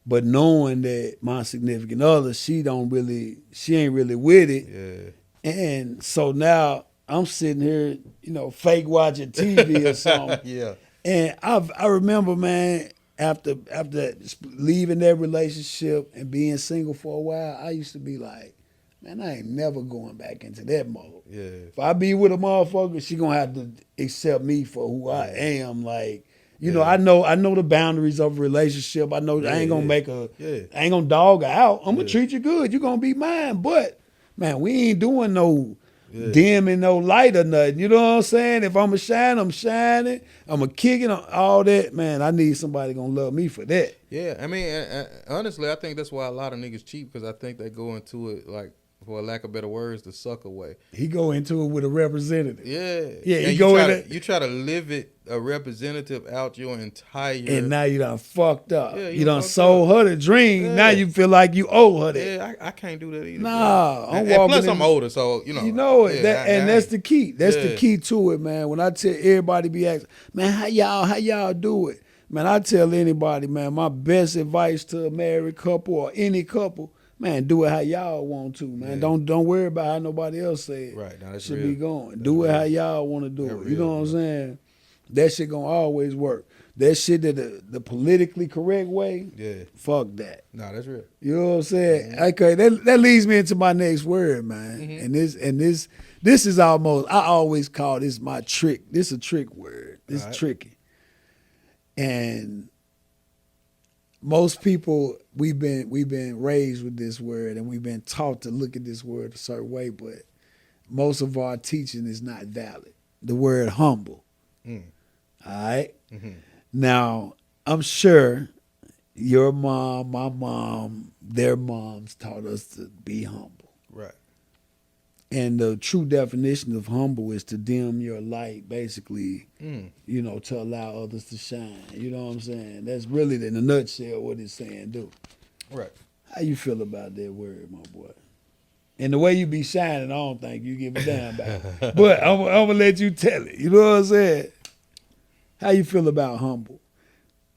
but knowing that my significant other, she ain't really with it, and so now I'm sitting here, you know, fake watching TV or something, Yeah. and I remember, man. After leaving that relationship and being single for a while, I used to be like, man, I ain't never going back into that mode. Yeah. If I be with a motherfucker, she gonna have to accept me for who I am. Like, you know, I know the boundaries of a relationship. I know I ain't gonna I ain't gonna dog her out. I'm gonna treat you good. You gonna be mine. But man, we ain't doing no dimming no light or nothing. You know what I'm saying? If I'm a shine, I'm shining. I'm a kicking all that. Man, I need somebody gonna love me for that. Yeah, I mean, honestly, I think that's why a lot of niggas cheat, because I think they go into it, like, for lack of better words, the sucker way. He go into it with a representative. Yeah. Yeah, and you try to live it, a representative out your entire... And now you done fucked up. Yeah, you done sold her the dream. Now you feel like you owe her that. Yeah, I can't do that either. Nah, I'm walking. And plus, I'm older, so, you know. You know it. Yeah, that's the key. That's the key to it, man. When I tell everybody be asking, man, how y'all do it? Man, I tell anybody, man, my best advice to a married couple or any couple, man, do it how y'all want to, man. Yeah. Don't worry about how nobody else said right. Now, should real. be going. That's do it real. how y'all want to do That's it. real, You know what I'm bro. saying? That shit gonna always work. That shit that the politically correct way, fuck that. Nah, that's real. You know what I'm saying? Okay, that leads me into my next word, man. And this is almost, I always call this my trick. This is a trick word. This is tricky. And most people, we've been raised with this word, and we've been taught to look at this word a certain way, but most of our teaching is not valid. The word humble. All right? Now, I'm sure your mom, my mom, their moms taught us to be humble. Right. And the true definition of humble is to dim your light, basically, you know, to allow others to shine. You know what I'm saying? That's really, in a nutshell, what it's saying do. Right. How you feel about that word, my boy? And the way you be shining, I don't think you give a damn about it. But I'm going to let you tell it. You know what I'm saying? How you feel about humble?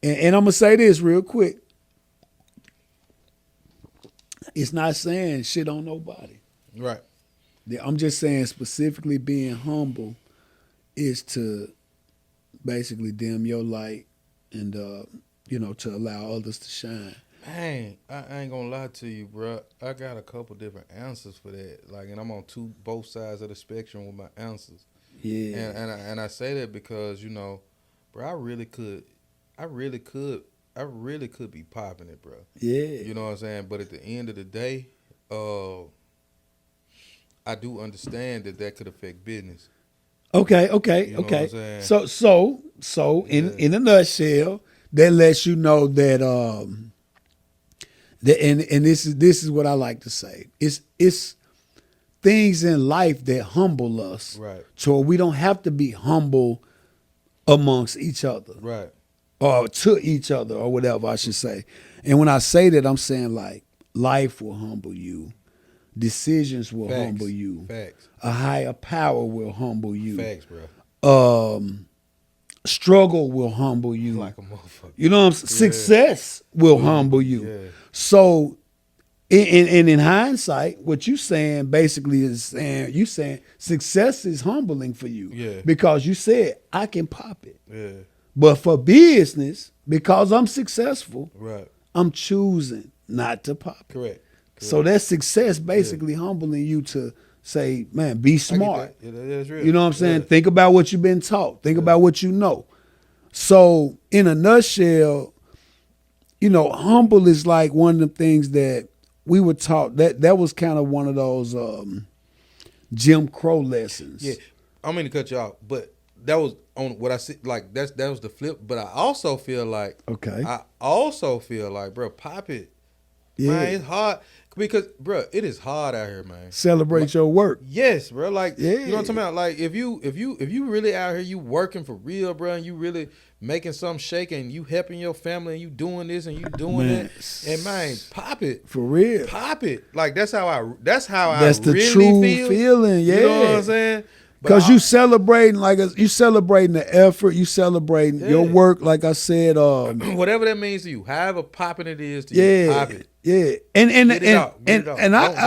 And I'm going to say this real quick. It's not saying shit on nobody. Right. I'm just saying specifically being humble is to basically dim your light and, you know, to allow others to shine. Man, I ain't gonna lie to you, bro. I got a couple different answers for that. Like, and I'm on both sides of the spectrum with my answers. Yeah. And I say that because, you know, bro, I really could be popping it, bro. Yeah. You know what I'm saying? But at the end of the day, I do understand that could affect business. Okay. You know what I'm saying? So in a nutshell, that lets you know that and this is what I like to say. It's things in life that humble us. Right. So we don't have to be humble amongst each other. Right. Or to each other, or whatever I should say. And when I say that, I'm saying like life will humble you. Decisions will humble you. Facts. A higher power will humble you. Facts, bro. struggle will humble you. Like a motherfucker. You know what I'm saying? Success will humble you. Yeah. So, in hindsight, what you saying basically is saying success is humbling for you. Yeah. Because you said I can pop it. Yeah. But for business, because I'm successful, Right. I'm choosing not to pop it. Correct. So that success basically humbling you to say, man, be smart. Yeah, that's real. You know what I'm saying? Yeah. Think about what you've been taught. Think about what you know. So in a nutshell, humble is like one of the things that we were taught. That was kind of one of those Jim Crow lessons. Yeah. I don't mean to cut you off, but that was on what I said. Like that was the flip. But I also feel like, bro, pop it. Yeah. Man, it's hard because, bro, it is hard out here, man. Celebrate your work. Yes, bro. Like, Yeah. you know what I'm talking about? Like, if you really out here, you working for real, bro, and you really making something shake, and you helping your family, and you doing this and you doing that, and man, pop it For real. pop it. Like that's how I the really true feel. feeling. Yeah. You know what I'm saying? But Because you celebrating you celebrating the effort, you celebrating your work. Like I said, whatever that means to you, however popping it is to you, pop it. Yeah, and Get it out. I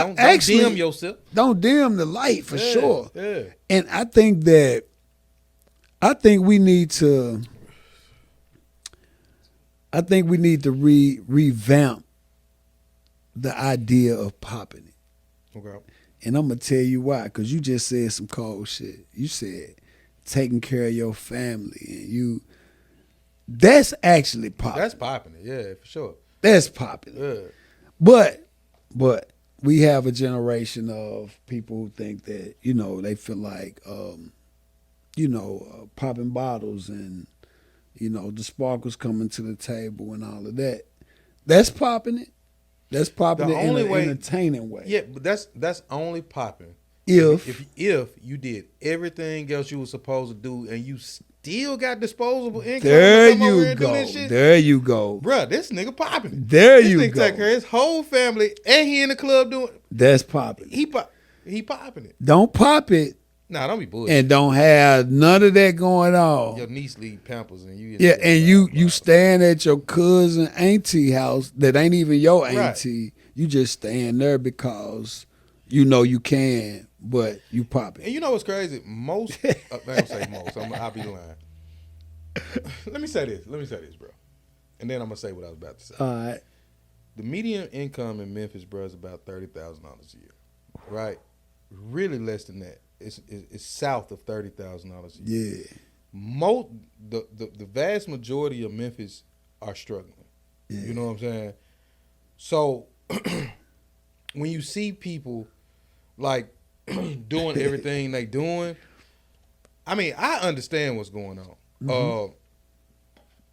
Don't actually dim yourself. don't dim the light for sure. Yeah. And I think we need to revamp the idea of popping it. Okay. And I'm gonna tell you why, because you just said some cold shit. You said taking care of your family, and that's actually popping. That's popping it, yeah, for sure. That's popping. Yeah. But we have a generation of people who think that, they feel like, popping bottles and, the sparkles coming to the table and all of that. That's popping it. That's popping it in an entertaining way. Yeah, but that's only popping If you did everything else you were supposed to do and you still got disposable income. there to come over here you and do go. this shit, There you go. bruh, this nigga popping. There This you nigga go. take care of his whole family and he in the club doing. That's popping. He popping it. Don't pop it Nah, don't be bullshit. and don't have none of that going on. Your niece leave Pampers and you. Yeah, and you staying at your cousin auntie house that ain't even your auntie. Right. You just staying there because you can, but you pop And it. you know what's crazy? Most, I don't say most. I'll be lying. Let me say this, bro, and then I'm gonna say what I was about to say. All right. The median income in Memphis, bro, is about $30,000 a year, right? Really less than that. It's south of $30,000 a year. Yeah. The vast majority of Memphis are struggling. Yeah. You know what I'm saying? So when you see people like doing everything they doing, I mean, I understand what's going on. Mm-hmm.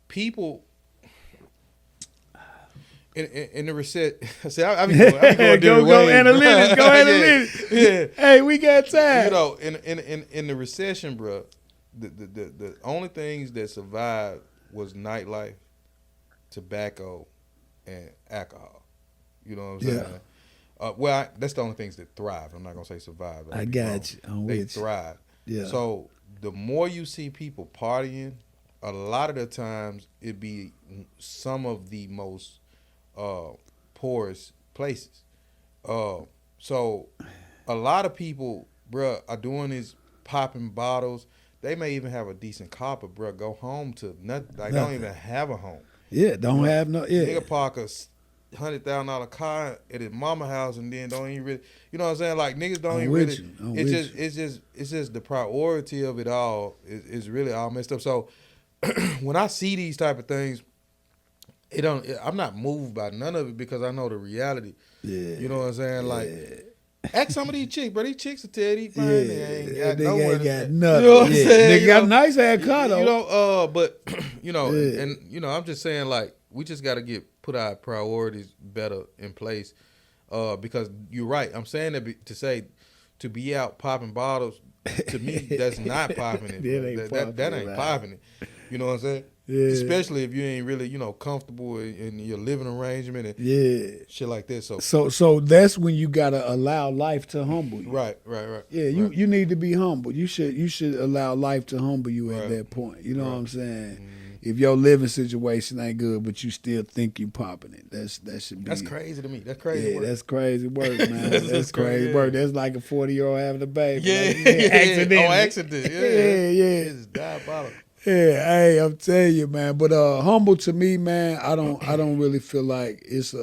People in the reset. See, I be going Go analytics. Go analytics. Yeah. Hey, we got time. In the recession, bro, the only things that survived was nightlife, tobacco, and alcohol. You know what I'm saying? That's the only things that thrive. I'm not gonna say survive. I got you. They thrive. Yeah. So the more you see people partying, a lot of the times it be some of the most poorest places. So a lot of people, bruh, are doing this popping bottles. They may even have a decent car, but bruh, go home to nothing. Like, don't even have a home. Yeah, don't have no. Yeah. Nigga park a $100,000 car at his mama house and then don't even really, you know what I'm saying? Like, niggas don't even really. It's just the priority of it all is really all messed up. So when I see these type of things, I'm not moved by none of it because I know the reality. Yeah. You know what I'm saying? Like, ask some of these chicks, bro. These chicks will tell you, man, they ain't got nowhere. nowhere. They got You nothing. know what I'm saying? They got a nice ass car though. You know, but Yeah. I'm just saying, like, we just got to put our priorities better in place, because you're right. I'm saying that to be out popping bottles, to me, that's not popping it. That ain't That ain't popping it. popping it. You know what I'm saying? Yeah. Especially if you ain't really, comfortable in your living arrangement and Yeah. shit like that. So that's when you gotta allow life to humble you. Right. Yeah, right. you need to be humble. You should allow life to humble you at Right. that point. You know what I'm saying? Mm. If your living situation ain't good, but you still think you popping it, that should be. That's crazy to me. That's crazy work. That's crazy work, man. That's That's crazy crazy, work. yeah. That's like a 40-year-old having a baby. Yeah, Like you said, accidentally. Oh, accident. Yeah. Yeah. It's diabolical. Yeah, hey, I'm telling you, man. But humble to me, man, I don't really feel like it's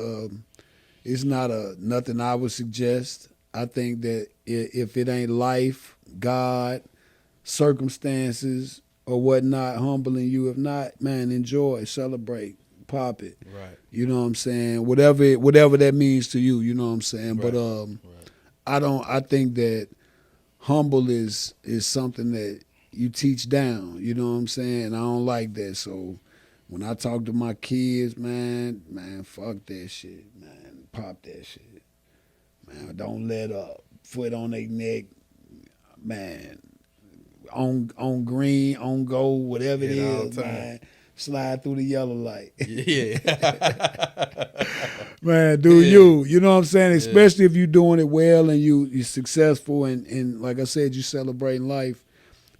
not nothing I would suggest. I think that if it ain't life, God, circumstances, or whatnot humbling you, if not, man, enjoy, celebrate, pop it. Right. You know what I'm saying? Whatever that means to you, you know what I'm saying? Right. But I think that humble is something that you teach down, you know what I'm saying? I don't like that. So when I talk to my kids, man, fuck that shit, man. Pop that shit. Man, don't let up. Foot on their neck, man. On green, on gold, whatever it is, man. Slide through the yellow light. Yeah. Man, do you know what I'm saying? Especially if you're doing it well and you're successful and like I said, you celebrating life.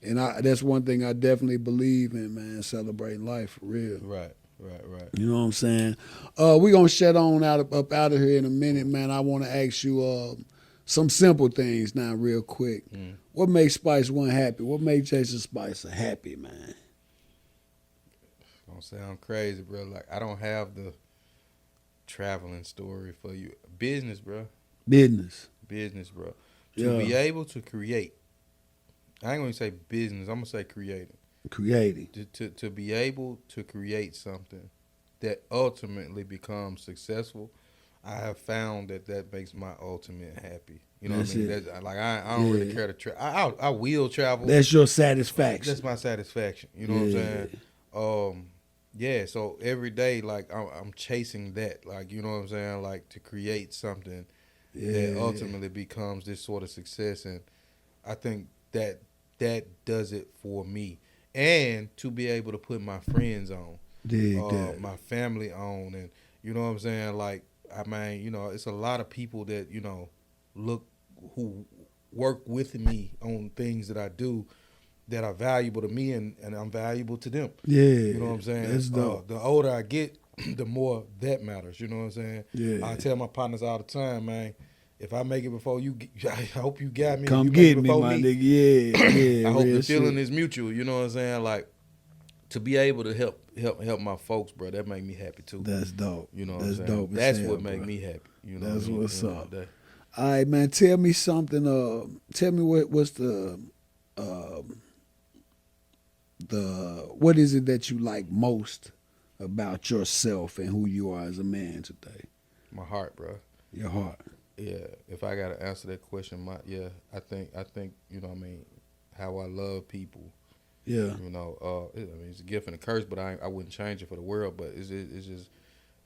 And that's one thing I definitely believe in, man, celebrating life for real. Right. You know what I'm saying? We're going to shut on up out of here in a minute, man. I want to ask you some simple things now real quick. What makes Spice One happy? What makes Jason Spicer happy, man? Don't sound crazy, bro. Like, I don't have the traveling story for you. Business, bro. Business, bro. To be able to create. I ain't going to say business. I'm going to say creating. To be able to create something that ultimately becomes successful, I have found that makes my ultimate happy. You know what I mean? That's, like I don't really care to travel. I will travel. That's your satisfaction. That's my satisfaction. You know what I'm saying? So every day, like I'm chasing that. Like, you know what I'm saying? Like to create something that ultimately becomes this sort of success, and I think that does it for me. And to be able to put my friends on, my family on, and you know what I'm saying? Like, I mean, it's a lot of people that, who work with me on things that I do that are valuable to me and I'm valuable to them. Yeah. You know what I'm saying? That's dope. The older I get, the more that matters. You know what I'm saying? Yeah. I tell my partners all the time, man, if I make it before you, I hope you got me. Come you get me, my nigga. Yeah. I hope the shit. feeling is mutual. You know what I'm saying? Like, to be able to help my folks, bro, that make me happy too. That's dope. You know That's what I'm saying? dope. That's what make me happy. You know that's what I mean? what's up. All right, man. Tell me something. Tell me what's what is it that you like most about yourself and who you are as a man today? My heart, bro. Your heart. Yeah. If I gotta answer that question, I think you know what I mean, how I love people. Yeah. I mean, it's a gift and a curse, but I wouldn't change it for the world. But it's just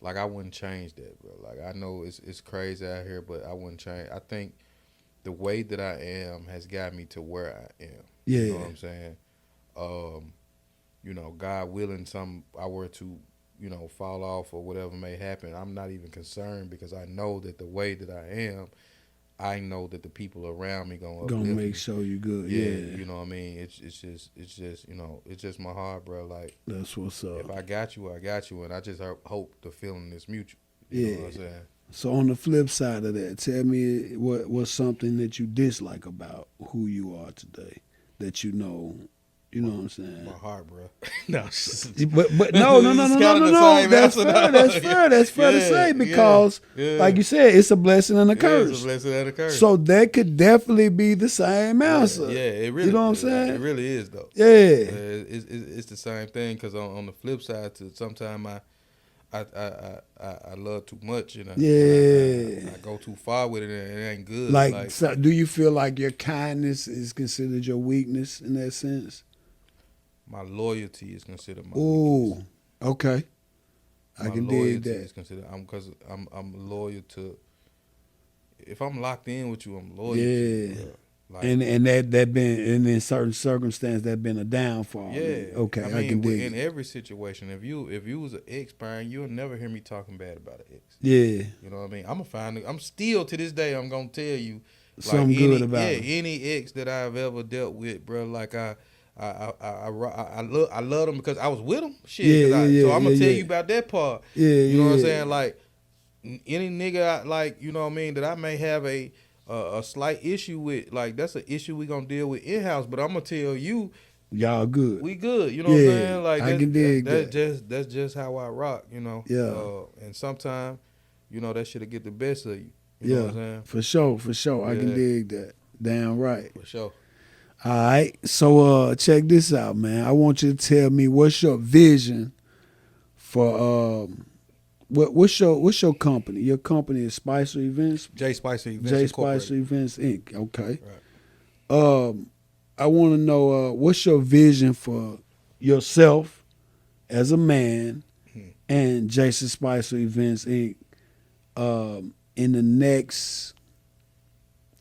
like I wouldn't change that, bro. Like I know it's crazy out here, but I wouldn't change. I think the way that I am has got me to where I am. Yeah. You know what I'm saying? God willing, I were to, fall off or whatever may happen, I'm not even concerned because I know that the way that I am, I know that the people around me gonna make sure you good. Yeah. You know what I mean? It's just it's just my heart, bro. Like, that's what's up. If I got you, I got you, and I just hope the feeling is mutual. You know what I'm saying? So on the flip side of that, tell me what's something that you dislike about who you are today that you know what I'm saying? My heart, bro. No, but no. That's fair. That's fair to say because, like you said, it's a blessing and a curse. It's a blessing and a curse. So that could definitely be the same answer. Yeah, it really. You know what I'm saying? It really is though. Yeah, it's the same thing because on the flip side, sometimes I love too much, Yeah, I go too far with it and it ain't good. Like so do you feel like your kindness is considered your weakness in that sense? My loyalty is considered my weakness. weakness. Okay. I can dig that. Is considered because I'm loyal to. If I'm locked in with you, I'm loyal. Yeah. To you, Like, and that been and in certain circumstances that been a downfall. yeah, Okay, I I can mean, dig in it. every situation, if you was an ex, Brian, you'll never hear me talking bad about an ex. Yeah, You know what I mean? I'm still to this day. I'm gonna tell you, like something good about him. any ex that I've ever dealt with, bro. Like I love them because I was with them. Shit, Yeah, cause yeah, so yeah, I'm yeah, gonna tell yeah, you about that part. yeah, You know what I'm yeah. saying? Like any nigga, like you know what I mean, that I may have a slight issue with. Like that's an issue we gonna deal with in house. But I'm gonna tell you, Y'all good. we good. You know what I'm Yeah, saying? Like I can dig that. that's just how I rock. You know. Yeah, And sometimes, you know, that shit'll get the best of you. You know what yeah, I'm saying? for sure, for sure. I can Yeah, dig that. Damn right. for sure. All right, so check this out, man. I want you to tell me what's your vision for what's your company? Your company is Spicer Events, J Spicer Events J Spicer Incorporated. Events Inc. Okay. Right. I want to know what's your vision for yourself as a man Hmm. and Jason Spicer Events Inc. In the next,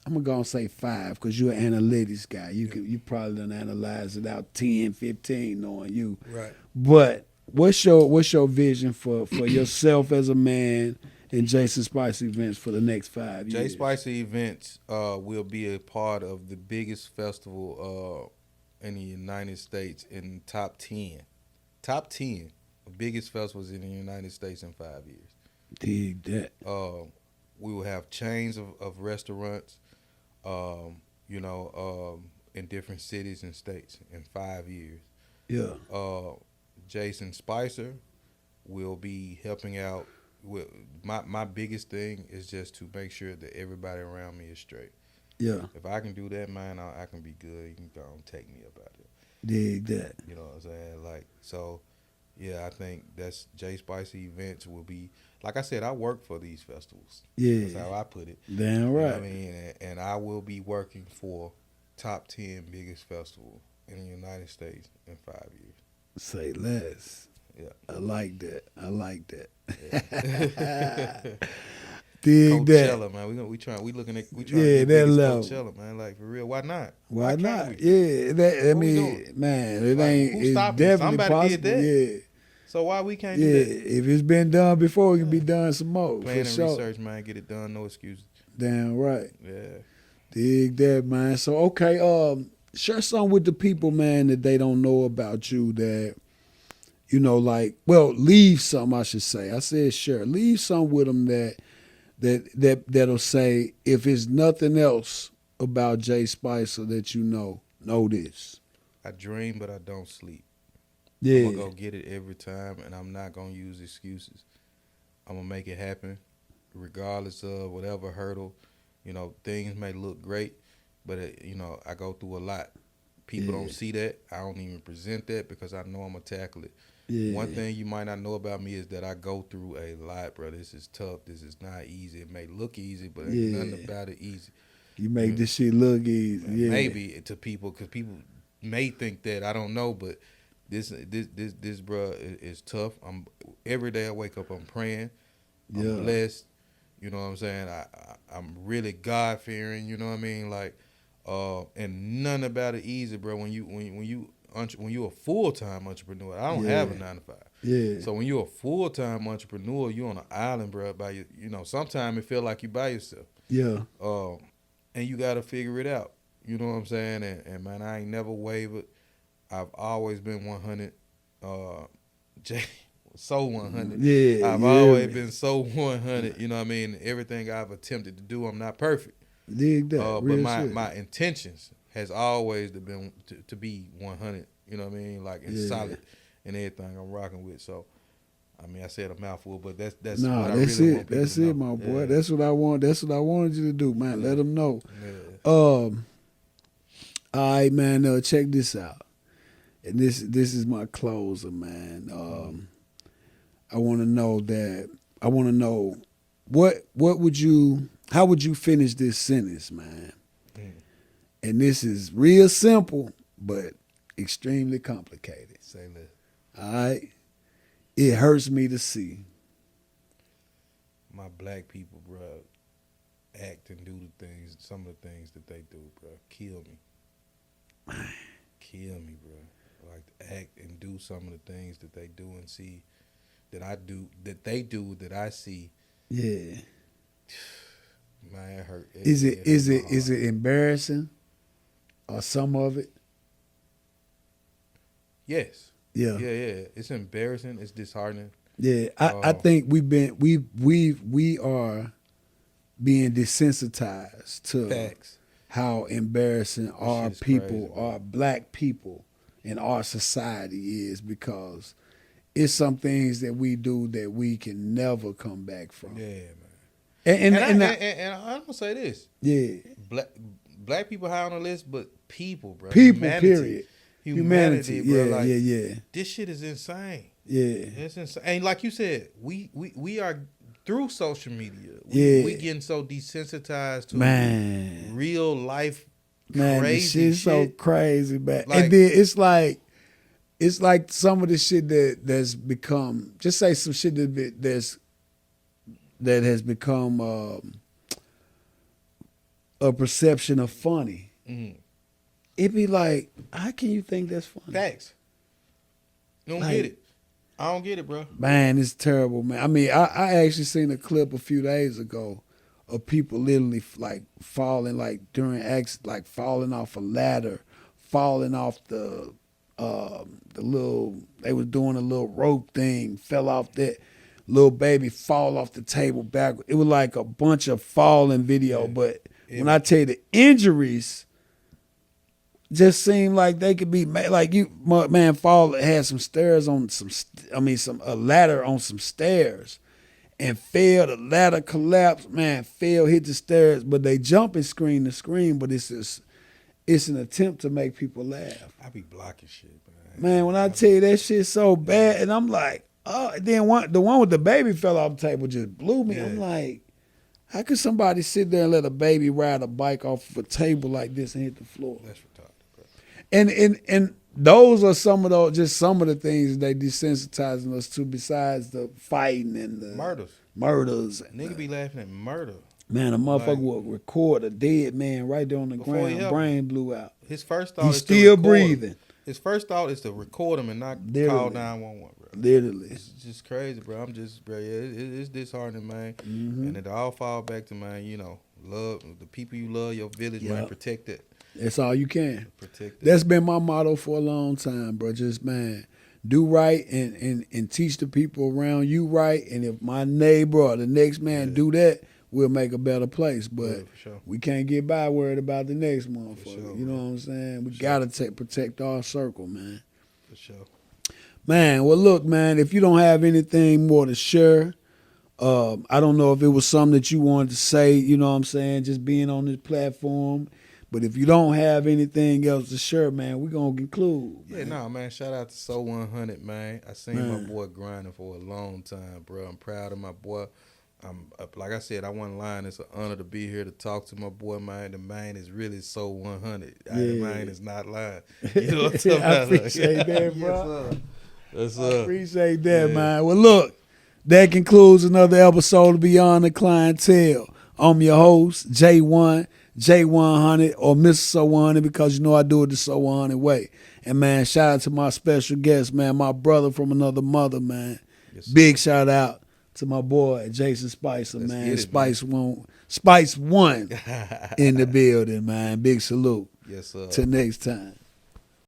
I'm gonna go and say 5 because you're an analytics guy. You probably done analyze it out 10, 15 knowing you. Right. But what's your vision for yourself as a man and Jason Spicer Events for the next 5 J years? Spicer Events will be a part of the biggest festival in the United States in top 10. Top 10 biggest festivals in the United States in 5 years. Dig that. We will have chains of restaurants, you know, in different cities and states in 5 years. Yeah. Jason Spicer will be helping out with my biggest thing is just to make sure that everybody around me is straight. Yeah. If I can do that, man, I can be good. You can go and take me about it. Dig that. You know what I'm saying? Like, so, yeah, I think that's J Spicy Events will be, like I said, I work for these festivals. Yeah. That's how I put it. Damn You know right. what I mean? And I will be working for top 10 biggest festival in the United States in 5 years. Say less. Yeah. I like that. I like that. Yeah. Dig that. Coachella, man. We trying Yeah, to get that big as level. Coachella, man. Like for real, why not? Why can't not? we? Yeah, that, I What we mean, doing? man, it Like, ain't. who's It's stopping us? definitely Somebody did possible. that. Yeah, So why we can't yeah. do that? If it's been done before, it can be Yeah. done some more Plan for and sure. research, man. Get it done. No excuses. Damn right. Yeah. Dig that, man. So okay, share something with the people, man, that they don't know about you. That you know, like, well, leave some. I should say. I said share. Leave some with them that'll say, if it's nothing else about Jay Spicer that you know this. I dream, but I don't sleep. Yeah, I'm gonna go get it every time, and I'm not gonna use excuses. I'm gonna make it happen, regardless of whatever hurdle. You know, things may look great, but you know, I go through a lot. People Yeah. don't see that. I don't even present that because I know I'm gonna tackle it. yeah, One thing you might not know about me is that I go through a lot, bro. This is tough. This is not easy. It may look easy, but ain't Yeah. nothing about it easy. You make this shit look easy. Yeah, Maybe to people, because people may think that, I don't know, but this bro is tough. Every day I wake up, I'm praying. I'm Yeah. blessed. You know what I'm saying? I'm really God fearing. You know what I mean? Like, and none about it easy, bro. When you're a full time entrepreneur, I don't have a 9 to 5. Yeah, So when you're a full time entrepreneur, you're on an island, bro. By you know, sometimes it feel like you by yourself. yeah, And you got to figure it out. You know what I'm saying? And man, I ain't never wavered. I've always been 100. Jay, so 100. yeah. I've always been so 100. You know what I mean? Everything I've attempted to do, I'm not perfect. Dig that. But Real my shit. my intentions has always been to be 100. You know what I mean? Like, and Yeah. solid in everything I'm rocking with. So, I mean, I said a mouthful, but that's Nah, what I that's really it. want people That's to it, know. my boy. Yeah. That's what I want. That's what I wanted you to do, man. Yeah. Let them know. Yeah. All right, man. Check this out. And this is my closer, man. I want to know that. I want to know how would you finish this sentence, man? Mm. And this is real simple, but extremely complicated. Say less. All right. It hurts me to see. My black people, bro, act act and do some of the things that they do, bro. Kill me. Kill me, bro. Like to act and do some of the things that they do and see that I do, that they do, that I see. Yeah. Man, it hurt. Is it embarrassing? Or some of it? Yes. Yeah. Yeah. It's embarrassing. It's disheartening. Yeah. I think we are being desensitized to Facts. how embarrassing our shit is people, crazy, our black people in our society is, because it's some things that we do that we can never come back from. Yeah, man. And I'm gonna say this. Yeah. Black people high on the list, but people, bro. People, period. Humanity, bro. Yeah, like, yeah. This shit is insane. Yeah. It's insane. And like you said, we are through social media. We getting so desensitized to real life crazy shit's so crazy, man. Like, and then it's like some of the shit that's become, just say some shit that has become a perception of funny. Mm-hmm. It be like, how can you think that's funny? Facts. You don't get it. I don't get it, bro. Man, it's terrible, man. I mean, I actually seen a clip a few days ago of people literally like falling, like during acts, like falling off a ladder, falling off the little, they was doing a little rope thing, fell off that little baby, fall off the table back. It was like a bunch of falling video, but when I tell you the injuries just seemed like they could be like, you man had some stairs on a ladder on some stairs and fell. The ladder collapsed, man, fell, hit the stairs, but they jumping screen to screen, but it's an attempt to make people laugh. I be blocking shit, man. Man, when I tell you that shit's so bad, and I'm like, oh, then the one with the baby fell off the table just blew me. Yeah. I'm like, how could somebody sit there and let a baby ride a bike off of a table like this and hit the floor? That's retarded, bro. And those are some of the things they desensitizing us to, besides the fighting and the murders. Nigga be laughing at murder. Man, a motherfucker will record a dead man right there on the ground, brain blew out. His first thought he's is still breathing. His first thought is to record him and not call 911, bro. Literally. It's just crazy, bro. It's disheartening, man. Mm-hmm. And it all fall back to, man, love the people you love, your village, man, protect it. That's all you can. Protect it. That's been my motto for a long time, bro. Just, man, do right and teach the people around you right. And if my neighbor or the next man do that, we'll make a better place. But we can't get by worried about the next motherfucker. You know what I'm saying? We got to protect our circle, man. For sure. Man, well, look, man, if you don't have anything more to share, I don't know if it was something that you wanted to say, you know what I'm saying, just being on this platform. But if you don't have anything else to share, man, we're going to conclude. Yeah, man, shout out to So 100, man. I seen my boy grinding for a long time, bro. I'm proud of my boy. Like I said, I wasn't lying. It's an honor to be here to talk to my boy, man. The man is really So 100. Yeah. The man is not lying. You know what I'm talking about? I appreciate that, bro. Yes, I appreciate that, man. Well, look, that concludes another episode of Beyond the Clientele. I'm your host, J1, J100, or Mr. So 100, because you know I do it the So 100 way. And, man, shout out to my special guest, man, my brother from another mother, man. Yes, big shout out to my boy, Jason Spicer, man. Spice One in the building, man. Big salute. Yes, sir. Till next time.